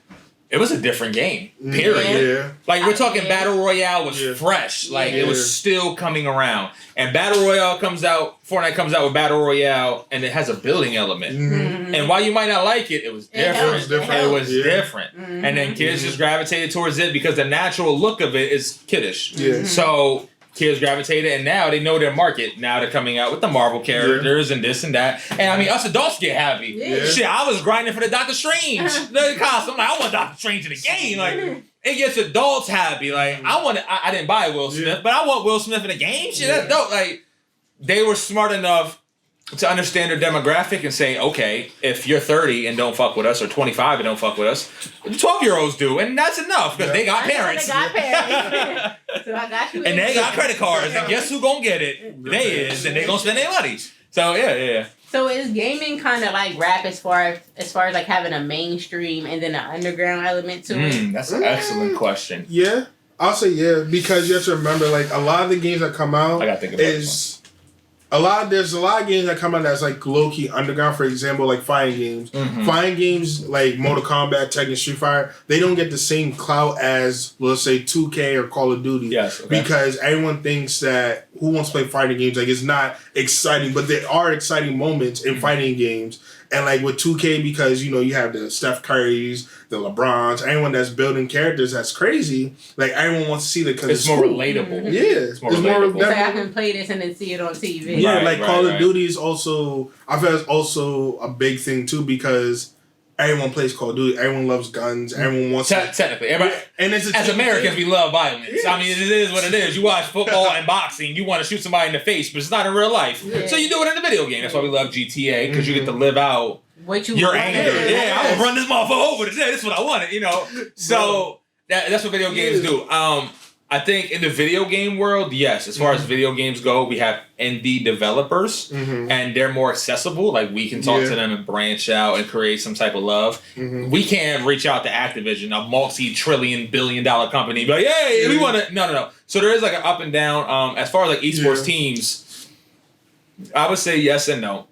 it was a different game, period. Yeah. Like, we're talking Battle Royale was fresh. Like, it was still coming around. And Battle Royale comes out, Fortnite comes out with Battle Royale, and it has a building element. Mm-hmm. And while you might not like it, it was different. It was different. Mm-hmm. And then kids just gravitated towards it because the natural look of it is kiddish. Yeah. So kids gravitated, and now they know their market. Now they're coming out with the Marvel characters and this and that. And I mean, us adults get happy. Yeah. Shit, I was grinding for the Doctor Strange the costume. I'm like, I want Doctor Strange in the game. Like, it gets adults happy. Like, I didn't buy Will Smith, but I want Will Smith in the game. Shit, that's dope. Like, they were smart enough to understand their demographic and say, okay, if you're 30 and don't fuck with us, or 25 and don't fuck with us, 12-year-olds do, and that's enough because they got parents. They got parents. So I got you. And they got credit cards, and guess who gonna get it? They is, and they gonna spend their money. So yeah. So is gaming kind of like rap as far as like having a mainstream and then an underground element to it? That's an excellent question. Yeah, I'll say yeah, because you have to remember, like, a lot of the games that come out I gotta think about there's a lot of games that come out that's like low key underground. For example, like fighting games. Mm-hmm. Fighting games like Mortal Kombat, Tekken, Street Fighter, they don't get the same clout as, let's say, 2K or Call of Duty. Yes, okay. Because everyone thinks that who wants to play fighting games, like, it's not exciting, but there are exciting moments in fighting games. And like with 2K, because you have the Steph Currys, the LeBrons, anyone that's building characters that's crazy. Like, everyone wants to see that because it's more relatable. Yeah, it's more relatable. So I can play this and then see it on TV. Yeah, like Call of Duty is also, I feel, it's also a big thing too, because everyone plays Call of Duty. Everyone loves guns. Everyone wants technically. Everybody, and it's as Americans, we love violence. Yes. I mean, it is what it is. You watch football and boxing, you want to shoot somebody in the face, but it's not in real life. Yeah. So you do it in the video game. That's why we love GTA, because you get to live out your anger. Yeah, I will run this motherfucker over today. This is what I wanted, So that's what video games do. I think in the video game world, yes, as far as video games go, we have indie developers, and they're more accessible. Like, we can talk to them and branch out and create some type of love. We can't reach out to Activision, a multi-trillion billion-dollar company, but hey, we want to. No. So there is like an up and down. As far as like esports teams, I would say yes and no.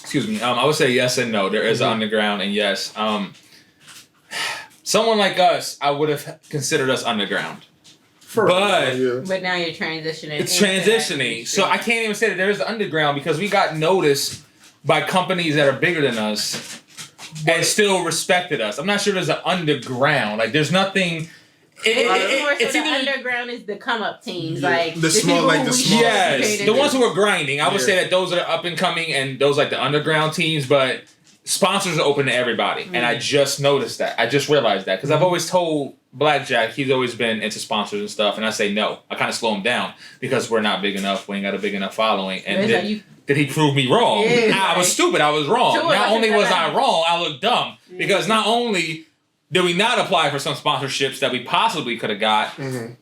Excuse me. I would say yes and no. There is an underground, and yes. Someone like us, I would have considered us underground. But now you're transitioning. It's transitioning. So I can't even say that there is an underground, because we got noticed by companies that are bigger than us and still respected us. I'm not sure there's an underground. Like, there's nothing. It's either underground is the come up teams, like the small. Yes, the ones who are grinding. I would say that those are up and coming, and those like the underground teams. But sponsors are open to everybody, and I just noticed that. I just realized that, because I've always told Blackjack, he's always been into sponsors and stuff, and I say no. I kind of slow him down because we're not big enough. We ain't got a big enough following. And did he prove me wrong? Yeah, I was stupid. I was wrong. Sure, not only was I wrong, I looked dumb, because not only did we not apply for some sponsorships that we possibly could have got, I'm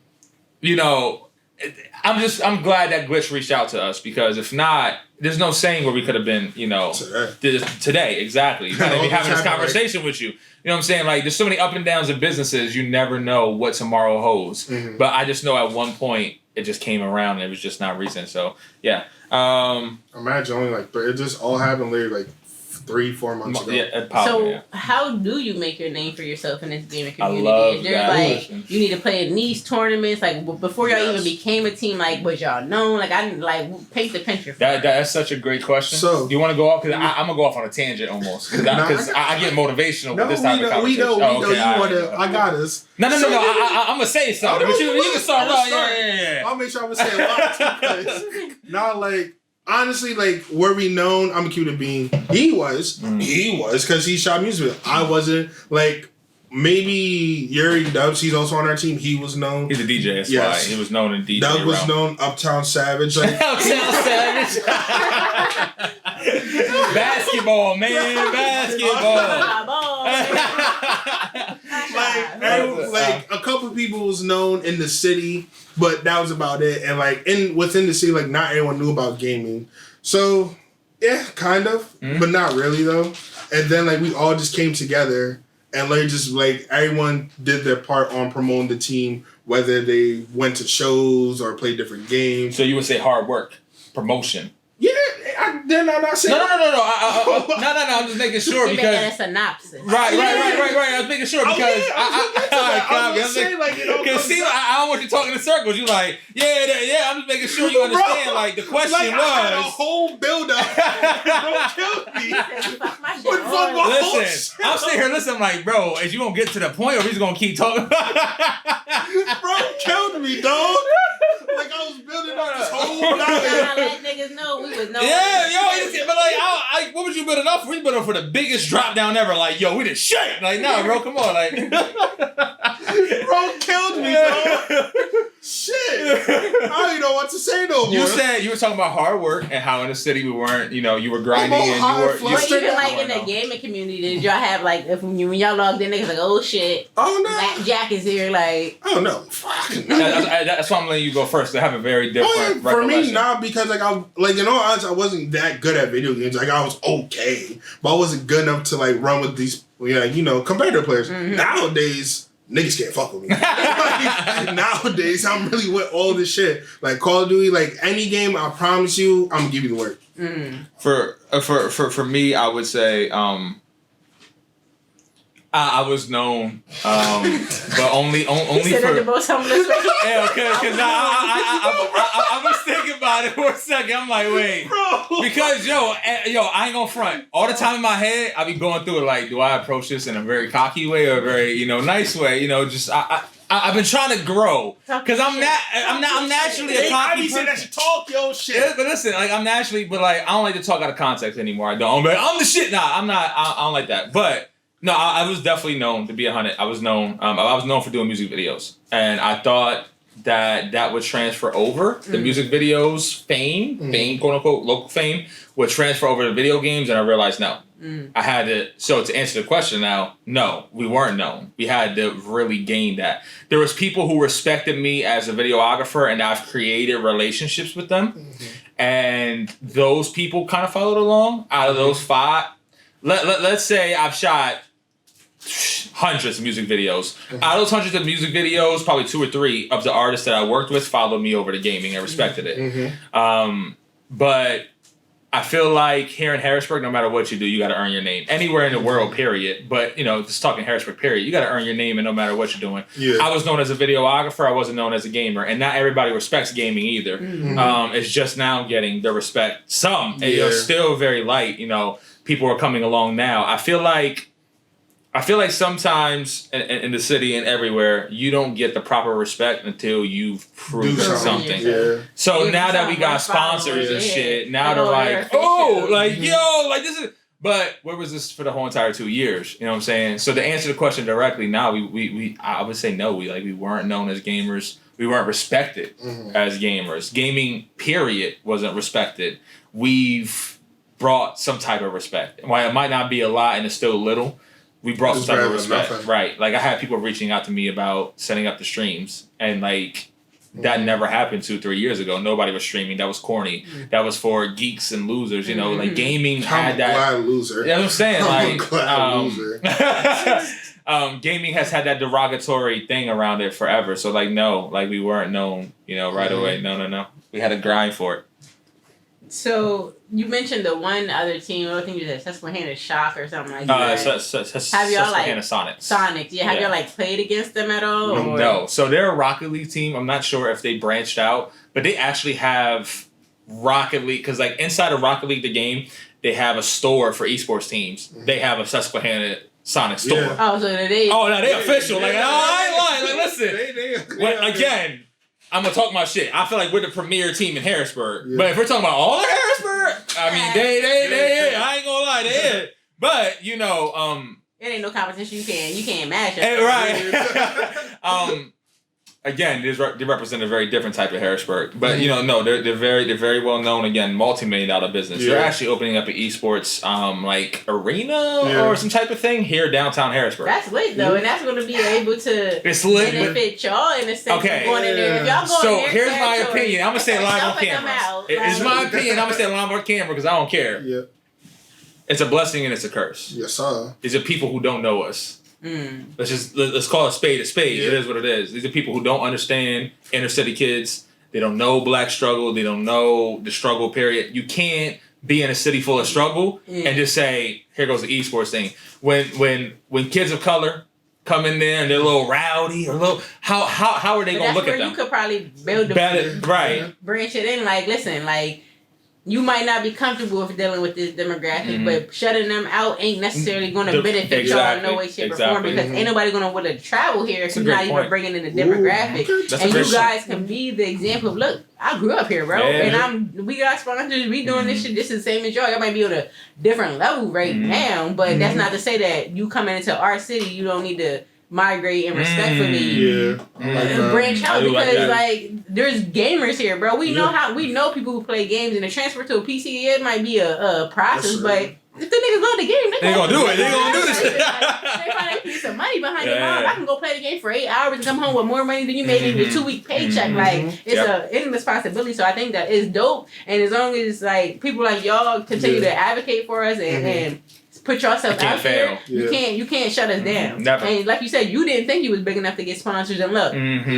glad that Glitch reached out to us, because if not, there's no saying where we could have been, today. Exactly. You gotta be having this conversation with you. You know what I'm saying? Like, there's so many up and downs in businesses, you never know what tomorrow holds. But I just know at one point it just came around, and it was just not recent. So yeah. Imagine only like it just all happened literally like 3-4 months ago. Yeah, probably, how do you make your name for yourself in this gaming community? I love Is there like you need to play in these tournaments? Like, before y'all even became a team, like, was y'all known? Like, I didn't like paint the picture. That's such a great question. So, do you want to go off? Because I'm gonna go off on a tangent almost, because I get motivational with this type of conversation. I got us. No. I'm gonna say something, but you can start. Yeah. I'll make sure I'm gonna say a lot too. Not like. Honestly, like, were we known? I'm gonna keep it being. He was, because he shot music. I wasn't. Like, maybe Yuri Dubs, he's also on our team. He was known. He's a DJ, that's why. He was known in DJ. Doug was known, Uptown Savage. Like, Uptown Savage. Basketball, man. Basketball. like a couple people was known in the city, but that was about it. And like within the city, like, not everyone knew about gaming. So yeah, kind of, but not really though. And then like we all just came together and like just like everyone did their part on promoting the team, whether they went to shows or played different games. So you would say hard work, promotion. Yeah, then I'm not saying no. I'm just making sure because a synopsis. Right. I was making sure because I was saying like because see, I don't want you talking in circles. You like yeah. I'm just making sure you understand. Bro, like the question like, was I had a whole build up. Bro killed me. Listen, I'm sitting here listening. I'm like, bro, is you gonna get to the point or he's gonna keep talking? Bro killed me, dog. Like I was building up this whole knowledge. Let niggas know we was knowing. Yeah, but like, what was you building up for? You building up for the biggest drop down ever. Like, yo, we did shit. Like, nah, bro, come on, like. Bro killed me, bro. Shit. I don't even know what to say no more. You said you were talking about hard work and how in the city we weren't, you were grinding and you were. But even like in the gaming community, did y'all have like when y'all logged in, niggas like, oh shit, Blackjack is here, like. Oh no, fuck. That's why I'm letting you go first. I have a very different. For me, not because like in all honesty, I wasn't that good at video games. Like I was okay, but I wasn't good enough to like run with these, competitive players. Mm-hmm. Nowadays, niggas can't fuck with me. Like, nowadays, I'm really with all this shit. Like Call of Duty, like any game, I promise you, I'm gonna give you the work. Mm. For me, I would say I was known, but only for the most humblest way. yeah, because I was thinking about it for a second. I'm like, wait, Bro. because yo, I ain't gonna front. All the time in my head, I be going through it like, do I approach this in a very cocky way or a very nice way? Just I've been trying to grow because I'm naturally a cocky person. That you talk your shit. Yeah, but listen, like I'm naturally, but like I don't like to talk out of context anymore. I don't. But I'm the shit. Nah, I'm not. I don't like that. But no, I was definitely known to be 100. I was known. I was known for doing music videos, and I thought that would transfer over the music videos fame, quote unquote, local fame would transfer over to video games, and I realized no. I had to. So to answer the question now, no, we weren't known. We had to really gain that. There was people who respected me as a videographer, and I've created relationships with them, and those people kind of followed along. Out of those 5, let's say I've shot hundreds of music videos. Out of those hundreds of music videos, probably 2 or 3 of the artists that I worked with followed me over to gaming and respected it. But I feel like here in Harrisburg, no matter what you do, you got to earn your name. Anywhere in the world, period. But, just talking Harrisburg, period, you got to earn your name and no matter what you're doing. Yeah. I was known as a videographer. I wasn't known as a gamer. And not everybody respects gaming either. It's just now getting the respect. Some. Yeah. It's still very light. People are coming along now. I feel like sometimes in the city and everywhere, you don't get the proper respect until you've proven something. Yeah. So now that we got sponsors and shit, now they're like, this is. But where was this for the whole entire 2 years? You know what I'm saying? So to answer the question directly, now I would say no. We weren't known as gamers. We weren't respected as gamers. Gaming, period, wasn't respected. We've brought some type of respect. While it might not be a lot and it's still little, we brought some type of respect. Nothing. Right. Like I had people reaching out to me about setting up the streams and like that never happened 2-3 years ago. Nobody was streaming. That was corny. That was for geeks and losers, like gaming had that. I'm glad loser. You know what I'm saying? I'm glad loser. Gaming has had that derogatory thing around it forever. So like no, like we weren't known, right away. No. We had to grind for it. So you mentioned the one other team. I think you said Susquehanna Shock or something like that. Have y'all like Sonics? Yeah. Have y'all like played against them at all? Or? No. So they're a Rocket League team. I'm not sure if they branched out, but they actually have Rocket League because like inside of Rocket League the game, they have a store for esports teams. They have a Susquehanna Sonic store. Yeah. Oh, so they? Oh, no, they official. Like I ain't lying. Like listen, again. I'm gonna talk my shit. I feel like we're the premier team in Harrisburg. Yeah. But if we're talking about all of Harrisburg, I mean, they I ain't gonna lie, they it. But it ain't no competition. You can't match it. Right. Again, they represent a very different type of Harrisburg. But no, they're very well known. Again, multi-million-dollar business. Yeah. They're actually opening up an esports like arena or some type of thing here downtown Harrisburg. That's lit though, and that's going to be able to benefit y'all in a sense. Okay. Of going in there. If y'all going so here's my opinion. I'm gonna say it live on camera. It's my opinion. I'm gonna say it live on camera because I don't care. Yeah. it's a blessing and it's a curse. Yes, sir. These are people who don't know us. Let's call a spade a spade. Yeah. It is what it is. These are people who don't understand inner city kids. They don't know black struggle. They don't know the struggle period. You can't be in a city full of struggle and just say, here goes the esports thing. When kids of color come in there and they're a little rowdy or a little, how are they gonna look at them? You could probably build them right. Branch it in, like, listen, like, you might not be comfortable with dealing with this demographic, but shutting them out ain't necessarily going to benefit y'all in no way, shape, or form, because ain't nobody going to want to travel here if you're not even bringing in the demographic. And you guys can be the example of, look, I grew up here, bro, and we got sponsors, we doing this shit just the same as y'all. Y'all might be on a different level right now, but that's not to say that you coming into our city, you don't need to migrate and respectfully branch out, because like there's gamers here, bro. We know people who play games, and the transfer to a PC, it might be a process, but if the niggas love the game, they gonna do it. They gonna do this shit. They probably put some money behind their mouth. I can go play the game for 8 hours and come home with more money than you made in your 2-week paycheck. Like it's a endless possibility. So I think that is dope. And as long as like people like y'all continue to advocate for us and put yourself out there, you can't shut us down. Never. And like you said, you didn't think you was big enough to get sponsors, and look,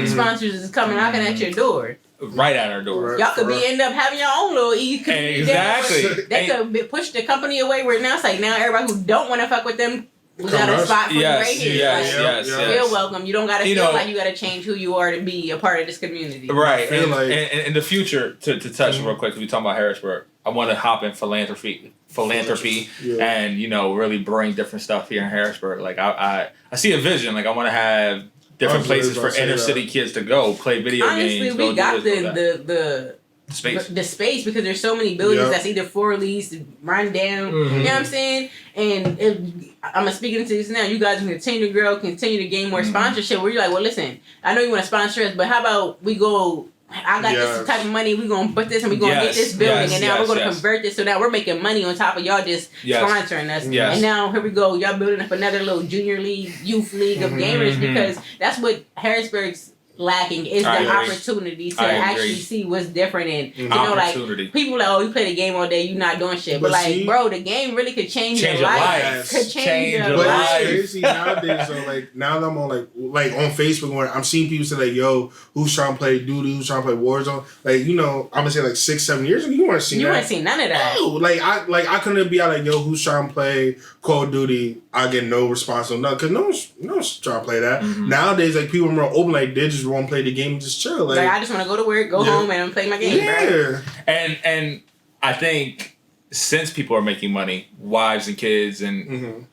sponsors is coming knocking at your door. Right at our door. Y'all could end up having your own little exactly. They could push the company away where now it's like now everybody who don't want to fuck with them, we got a spot for you right here. Yes. Feel welcome. You don't gotta feel like you gotta change who you are to be a part of this community. Right. And in the future, to touch real quick, because we talking about Harrisburg, I want to hop in philanthropy, and really bring different stuff here in Harrisburg. Like I see a vision. Like I want to have different places for inner city kids to go play video games. Honestly, we got the space because there's so many buildings that's either for lease, run down. You know what I'm saying? And I'm speaking into this now. You guys can continue to grow, continue to gain more sponsorship. Where you're like, well, listen, I know you want to sponsor us, but how about we go? I got this type of money. We're going to put this and we're going to get this building. And now we're going to convert this. So now we're making money on top of y'all just sponsoring us. And now here we go. Y'all building up another little junior league, youth league of gamers, because that's what Harrisburg's lacking is the opportunity to actually see what's different. And like people like, oh, you play the game all day, you not doing shit. But like, bro, the game really could change your life. Could change your life. But it's crazy nowadays. So like now that I'm on like on Facebook, when I'm seeing people say like, yo, who's trying to play Duty, who's trying to play Warzone? Like I'm gonna say like 6-7 years ago, you weren't seeing that. You weren't seeing none of that. No, I couldn't be out like, yo, who's trying to play Call of Duty? I get no response on nothing, because no one's trying to play that. Nowadays, like people are more open, like they just want to play the game and just chill. Like I just want to go to work, go home, and play my game. Bro. And I think since people are making money, wives and kids, and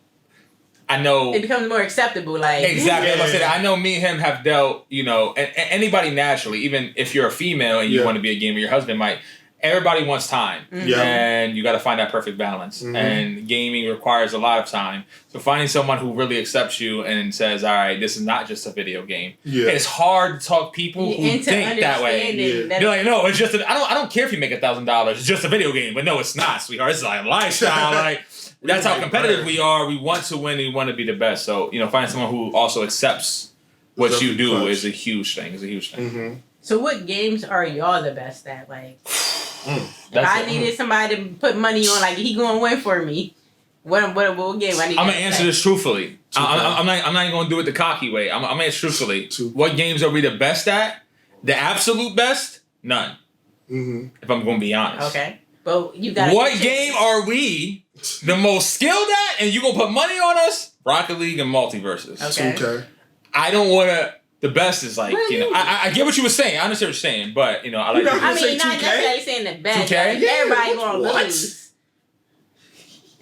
I know it becomes more acceptable. Like exactly, I said, I know me and him have dealt. And anybody naturally, even if you're a female and you want to be a gamer, your husband might. Everybody wants time, and you got to find that perfect balance. And gaming requires a lot of time. So finding someone who really accepts you and says, "All right, this is not just a video game." It's hard to talk people who think that way. They're like, "No, it's just. I don't care if you make $1,000. It's just a video game." But no, it's not, sweetheart. It's like a lifestyle. Like that's how competitive we are. We want to win. We want to be the best. So finding someone who also accepts what you do is a huge thing. So what games are y'all the best at? Like. If I needed somebody to put money on, like he gonna win for me. What game? I'm gonna answer this truthfully. I'm not even gonna do it the cocky way. I'm gonna answer truthfully. What games are we the best at? The absolute best? None. If I'm gonna be honest. Okay, but you got. What game are we the most skilled at? And you gonna put money on us? Rocket League and Multiverses. Okay. I don't wanna. The best is like, I get what you were saying. I understand what you're saying, but, I like... I mean, not necessarily saying the best. 2K? Everybody gonna lose.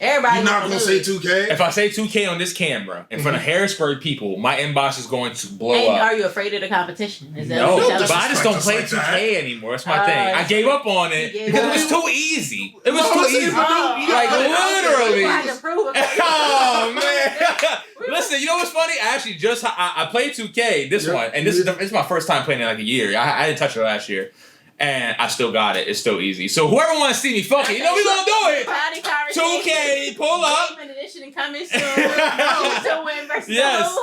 Everybody You're not gonna say 2K? If I say 2K on this camera, in front of Harrisburg people, my inbox is going to blow up. Are you afraid of the competition? Is that no, but I just don't play 2K anymore. That's my thing. I gave up on it because it was too easy. It was too easy. Like, literally. Oh, man. Listen, you know what's funny? I actually I played 2K, this one, and this is my first time playing it in like a year. I didn't touch it last year. And I still got it. It's still easy. So whoever wants to see me, fuck it. We gonna do it. 2K, pull up. Edition coming soon. SHOOT2WIN versus Yes.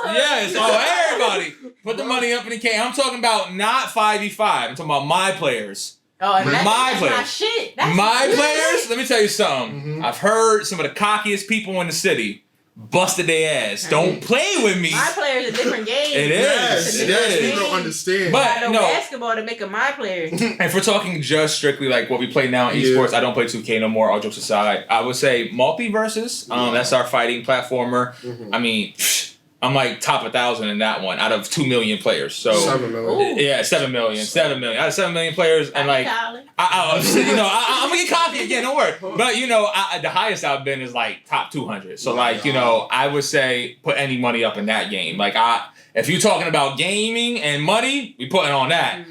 Oh, everybody, put the money up in the K. I'm talking about not 5v5. I'm talking about my players. Oh, and that's my players. shit. My players. Let me tell you something. I've heard some of the cockiest people in the city busted their ass. Don't play with me. My players a different game. It is. It is. People don't understand. But I know basketball to make a my player. And if we're talking just strictly like what we play now in esports, I don't play 2K no more. All jokes aside, I would say Multiverses. That's our fighting platformer. I mean, I'm like top 1,000 in that one out of 2 million players. So 7 million. Yeah, 7 million. 7 million out of 7 million players, and like I'm gonna get cocky again. Don't worry. But the highest I've been is like top 200. So I would say put any money up in that game. Like if you're talking about gaming and money, we putting on that.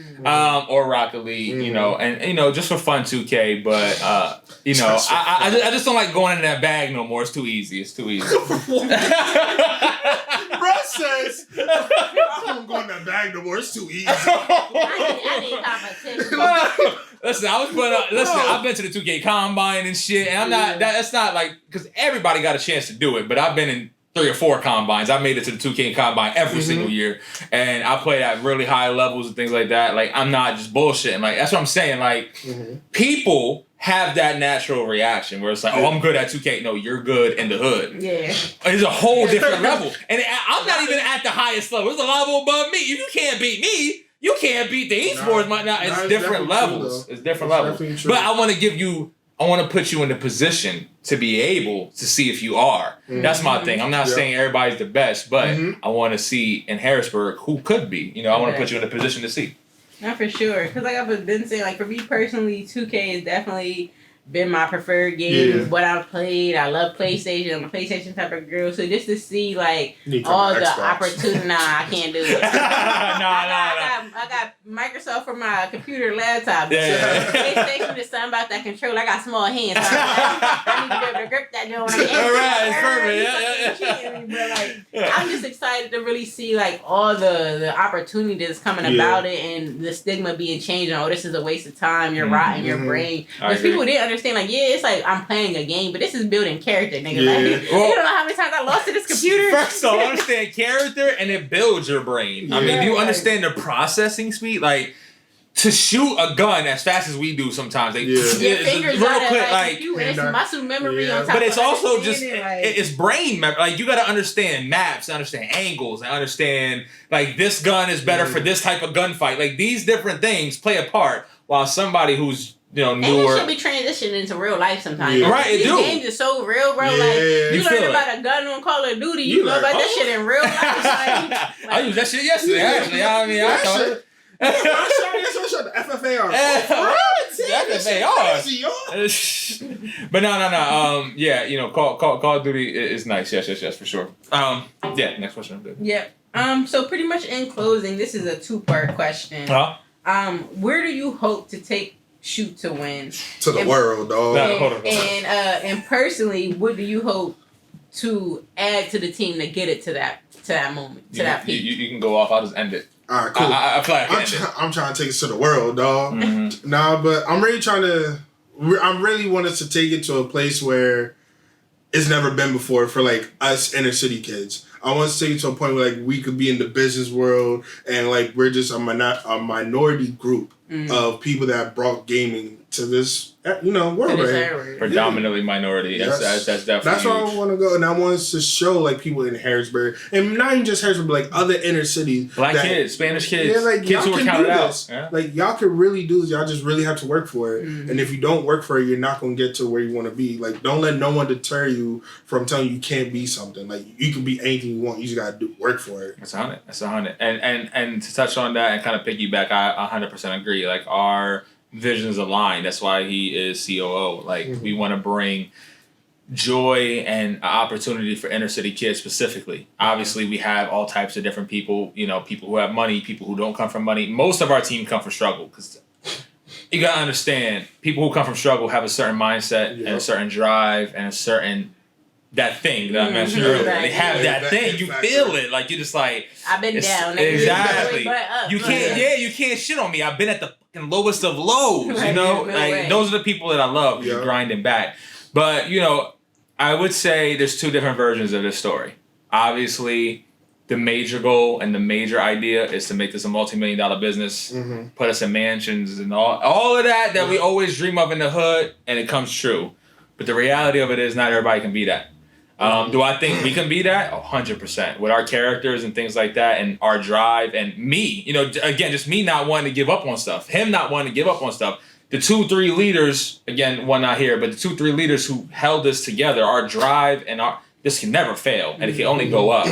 Or Rocket League, and just for fun 2K, but I just don't like going into that bag no more. It's too easy. Bro says, I don't go in that bag no more. It's too easy. I need competition. Listen, I've been to the 2K Combine and shit, and I'm not. That's not like because everybody got a chance to do it, but I've been in 3 or 4 combines. I made it to the 2K Combine every single year, and I played at really high levels and things like that. Like I'm not just bullshitting. Like that's what I'm saying. Like people have that natural reaction where it's like, oh, I'm good at 2K. No, you're good in the hood. Yeah. It's a whole different level. And I'm not even at the highest level. It's a level above me. If you can't beat me, you can't beat the esports. It's different levels. It's different levels. But I want to put you in the position to be able to see if you are. That's my thing. I'm not saying everybody's the best, but I want to see in Harrisburg who could be. I want to put you in a position to see. Not for sure. Because like I've been saying, like for me personally, 2K has definitely been my preferred game. What I've played. I love PlayStation. I'm a PlayStation type of girl. So just to see like all the opportunity. Nah, I can't do it. I got Microsoft for my computer laptop. Yeah. So PlayStation is something about that controller. I got small hands. So I need to be able to grip that joint. It's perfect. But I'm just excited to really see like all the opportunity that's coming about it and the stigma being changed. Oh, this is a waste of time. You're rotting your brain. Because people didn't understand like, it's like I'm playing a game, but this is building character, nigga. Like, you don't know how many times I lost to this computer. First of all, understand character and it builds your brain. I mean, do you understand the processing speed? Like, to shoot a gun as fast as we do sometimes, like, it's real quick, like it's muscle memory on top. But it's also just it's brain memory. Like you got to understand maps, understand angles, and understand like this gun is better for this type of gunfight. Like these different things play a part. While somebody who's newer. And it should be transitioning into real life sometimes. Yeah. Right, it These do. games are so real, bro. Yeah. Like, you learn about a gun on Call of Duty, you know about that shit in real life. I used that shit yesterday, actually. I mean, I saw it. The FFAR. FFAR. But no. Yeah, Call of Duty is nice. Yes, for sure. Next question. Yeah. So pretty much in closing, this is a 2-part question. Where do you hope to take Shoot2WIN? To the world, dog. And personally, what do you hope to add to the team to get it to that moment, to that peak? You can go off. I'll just end it. All right, cool. I feel like I'm trying to take it to the world, dog. Mm-hmm. Nah, but I'm really I really want us to take it to a place where it's never been before for like us inner city kids. I want to take it to a point where like we could be in the business world and like we're just a minority group of people that brought gaming to this world right. Predominantly minority. Yes. That's definitely that's where I want to go, and I want us to show like people in Harrisburg, and not even just Harrisburg, but like other inner cities, Black kids, Spanish kids, like kids who are counted out. Yeah. Like y'all can really do this. Y'all just really have to work for it, and if you don't work for it, you're not gonna get to where you want to be. Like don't let no one deter you from telling you can't be something. Like you can be anything you want. You just gotta work for it. That's 100. And to touch on that and kind of piggyback, I 100% agree. Like our visions align. That's why he is COO. Like we want to bring joy and opportunity for inner city kids specifically. Obviously, we have all types of different people. People who have money, people who don't come from money. Most of our team come from struggle because you gotta understand people who come from struggle have a certain mindset and a certain drive and a certain that thing that I mentioned earlier. They have that thing. You feel it. Like you're just like I've been down. Exactly. You can't. You can't shit on me. I've been at the fucking lowest of lows. Those are the people that I love. You're grinding back. But I would say there's 2 different versions of this story. Obviously, the major goal and the major idea is to make this a multi-million-dollar business, put us in mansions and all of that we always dream of in the hood, and it comes true. But the reality of it is not everybody can be that. Do I think we can be that? 100%. With our characters and things like that and our drive and me, again, just me not wanting to give up on stuff. Him not wanting to give up on stuff. The 2-3 leaders, again, one not here, but the 2-3 leaders who held this together, our drive and this can never fail and it can only go up.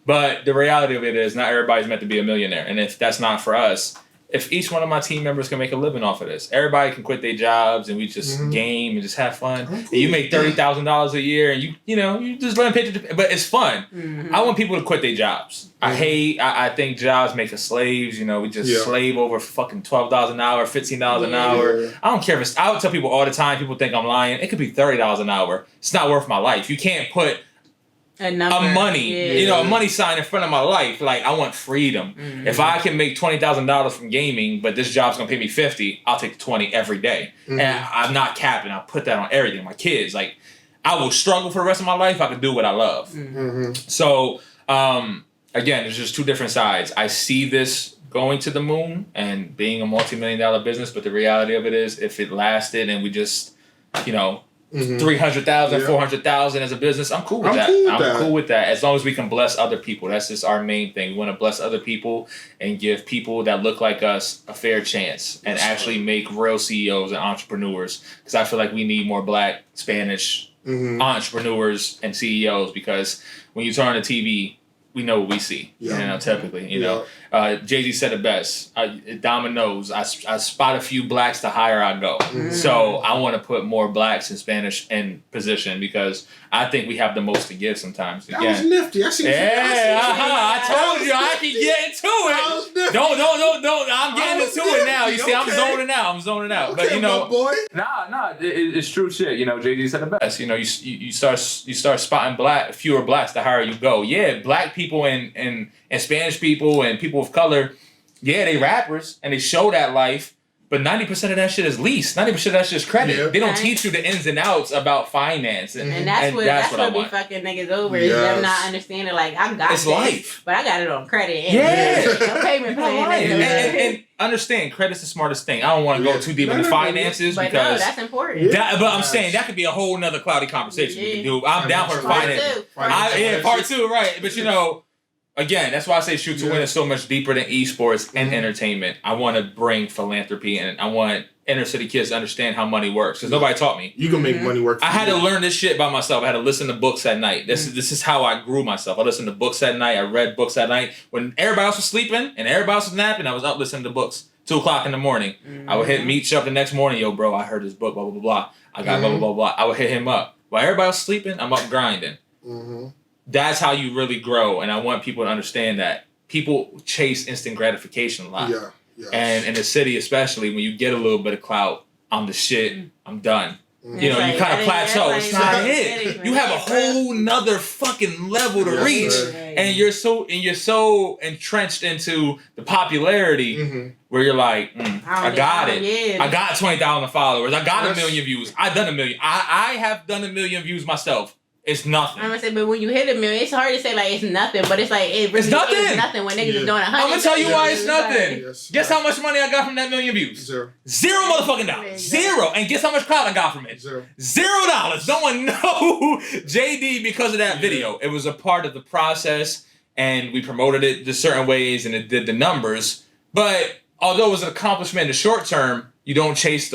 But the reality of it is not everybody's meant to be a millionaire. And if that's not for us, if each one of my team members can make a living off of this, everybody can quit their jobs and we just game and just have fun. Cool. And you make $30,000 a year and you just run pictures, but it's fun. I want people to quit their jobs. I think jobs make us slaves. We just slave over fucking $12 an hour, $15 an hour. I don't care if it's, I would tell people all the time, people think I'm lying. It could be $30 an hour. It's not worth my life. You can't put a money, a money sign in front of my life. Like, I want freedom. If I can make $20,000 from gaming, but this job's gonna pay me $50, I'll take the 20 every day. And I'm not capping. I'll put that on everything. My kids, like, I will struggle for the rest of my life. I can do what I love. So, again, there's just two different sides. I see this going to the moon and being a multi-million-dollar business, but the reality of it is, if it lasted and we just, 300,000, 400,000 as a business, I'm cool with that. I'm cool with that. As long as we can bless other people. That's just our main thing. We want to bless other people and give people that look like us a fair chance and actually make real CEOs and entrepreneurs. Because I feel like we need more Black, Spanish entrepreneurs and CEOs, because when you turn on the TV, we know what we see, typically, Jay-Z said it best, dominoes, I spot a few Blacks, the higher I go. So I want to put more Blacks and Spanish in position, because I think we have the most to give sometimes. Again, that was nifty. I told you I can get into it. Don't. I'm getting into it now. You see, I'm zoning out. Okay, but boy. It's true shit. Jay-Z said it best. You start spotting fewer Blacks the higher you go. Yeah, Black people and Spanish people and people of color, they rappers and they show that life, but 90% of that shit is lease. 90% of that shit is credit. They don't teach you the ins and outs about finance. And that's what we fucking niggas over is them not understanding, like, I got it's this, life, but I got it on credit. And payment plan. And understand, credit's the smartest thing. I don't want to go too deep into finances, but because that's important. But I'm saying that could be a whole nother cloudy conversation we can do. I'm down for finance. Part two, right. But again, that's why I say Shoot2Win is so much deeper than esports and entertainment. I want to bring philanthropy, and I want inner city kids to understand how money works, because nobody taught me. You can make money work for I had to learn this shit by myself. I had to listen to books at night. This is how I grew myself. I listened to books at night. I read books at night. When everybody else was sleeping and everybody else was napping, I was up listening to books. 2:00 in the morning. I would hit Meech up the next morning. Yo, bro, I heard this book, blah, blah, blah, blah. I got blah, blah, blah, blah. I would hit him up. While everybody else sleeping, I'm up grinding. That's how you really grow, and I want people to understand that. People chase instant gratification a lot. And in the city especially, when you get a little bit of clout, I'm the shit, I'm done. You kind of plateau. It's not it. You have a whole nother fucking level to reach. And you're so entrenched into the popularity where you're like, I got it. I got 20,000 followers. I got 1 million views. I've done 1 million. I have done 1 million views myself. It's nothing. I'm gonna say, but when you hit 1 million, it's hard to say like it's nothing, but it's like it really is nothing when niggas is doing 100. I'm gonna tell you why it's nothing. Guess how much money I got from that 1 million views? Zero motherfucking dollars. Zero. And guess how much clout I got from it? $0. No one know JD because of that video. It was a part of the process, and we promoted it the certain ways, and it did the numbers. But although it was an accomplishment in the short term, you don't chase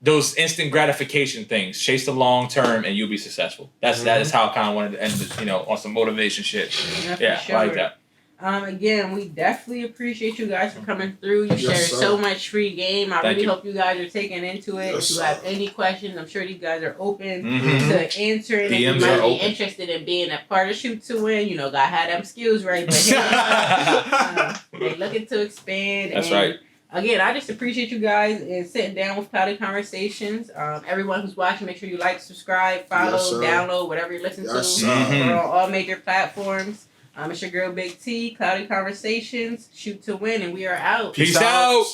those instant gratification things. Chase the long term, and you'll be successful. That is how I kind of wanted to end this, on some motivation shit. Yeah, sure. I like that. Again, we definitely appreciate you guys for coming through. You shared so much free game. I really hope you guys are taking into it. If you have any questions, I'm sure these guys are open to answering. If you might be interested in being a part of Shoot2Win, gotta have them skills right. But they're looking to expand. That's right. Again, I just appreciate you guys and sitting down with Cloudy Conversations. Everyone who's watching, make sure you like, subscribe, follow, download, whatever you listen to. We're on all major platforms. It's your girl Big T, Cloudy Conversations, Shoot2Win, and we are out. Peace out.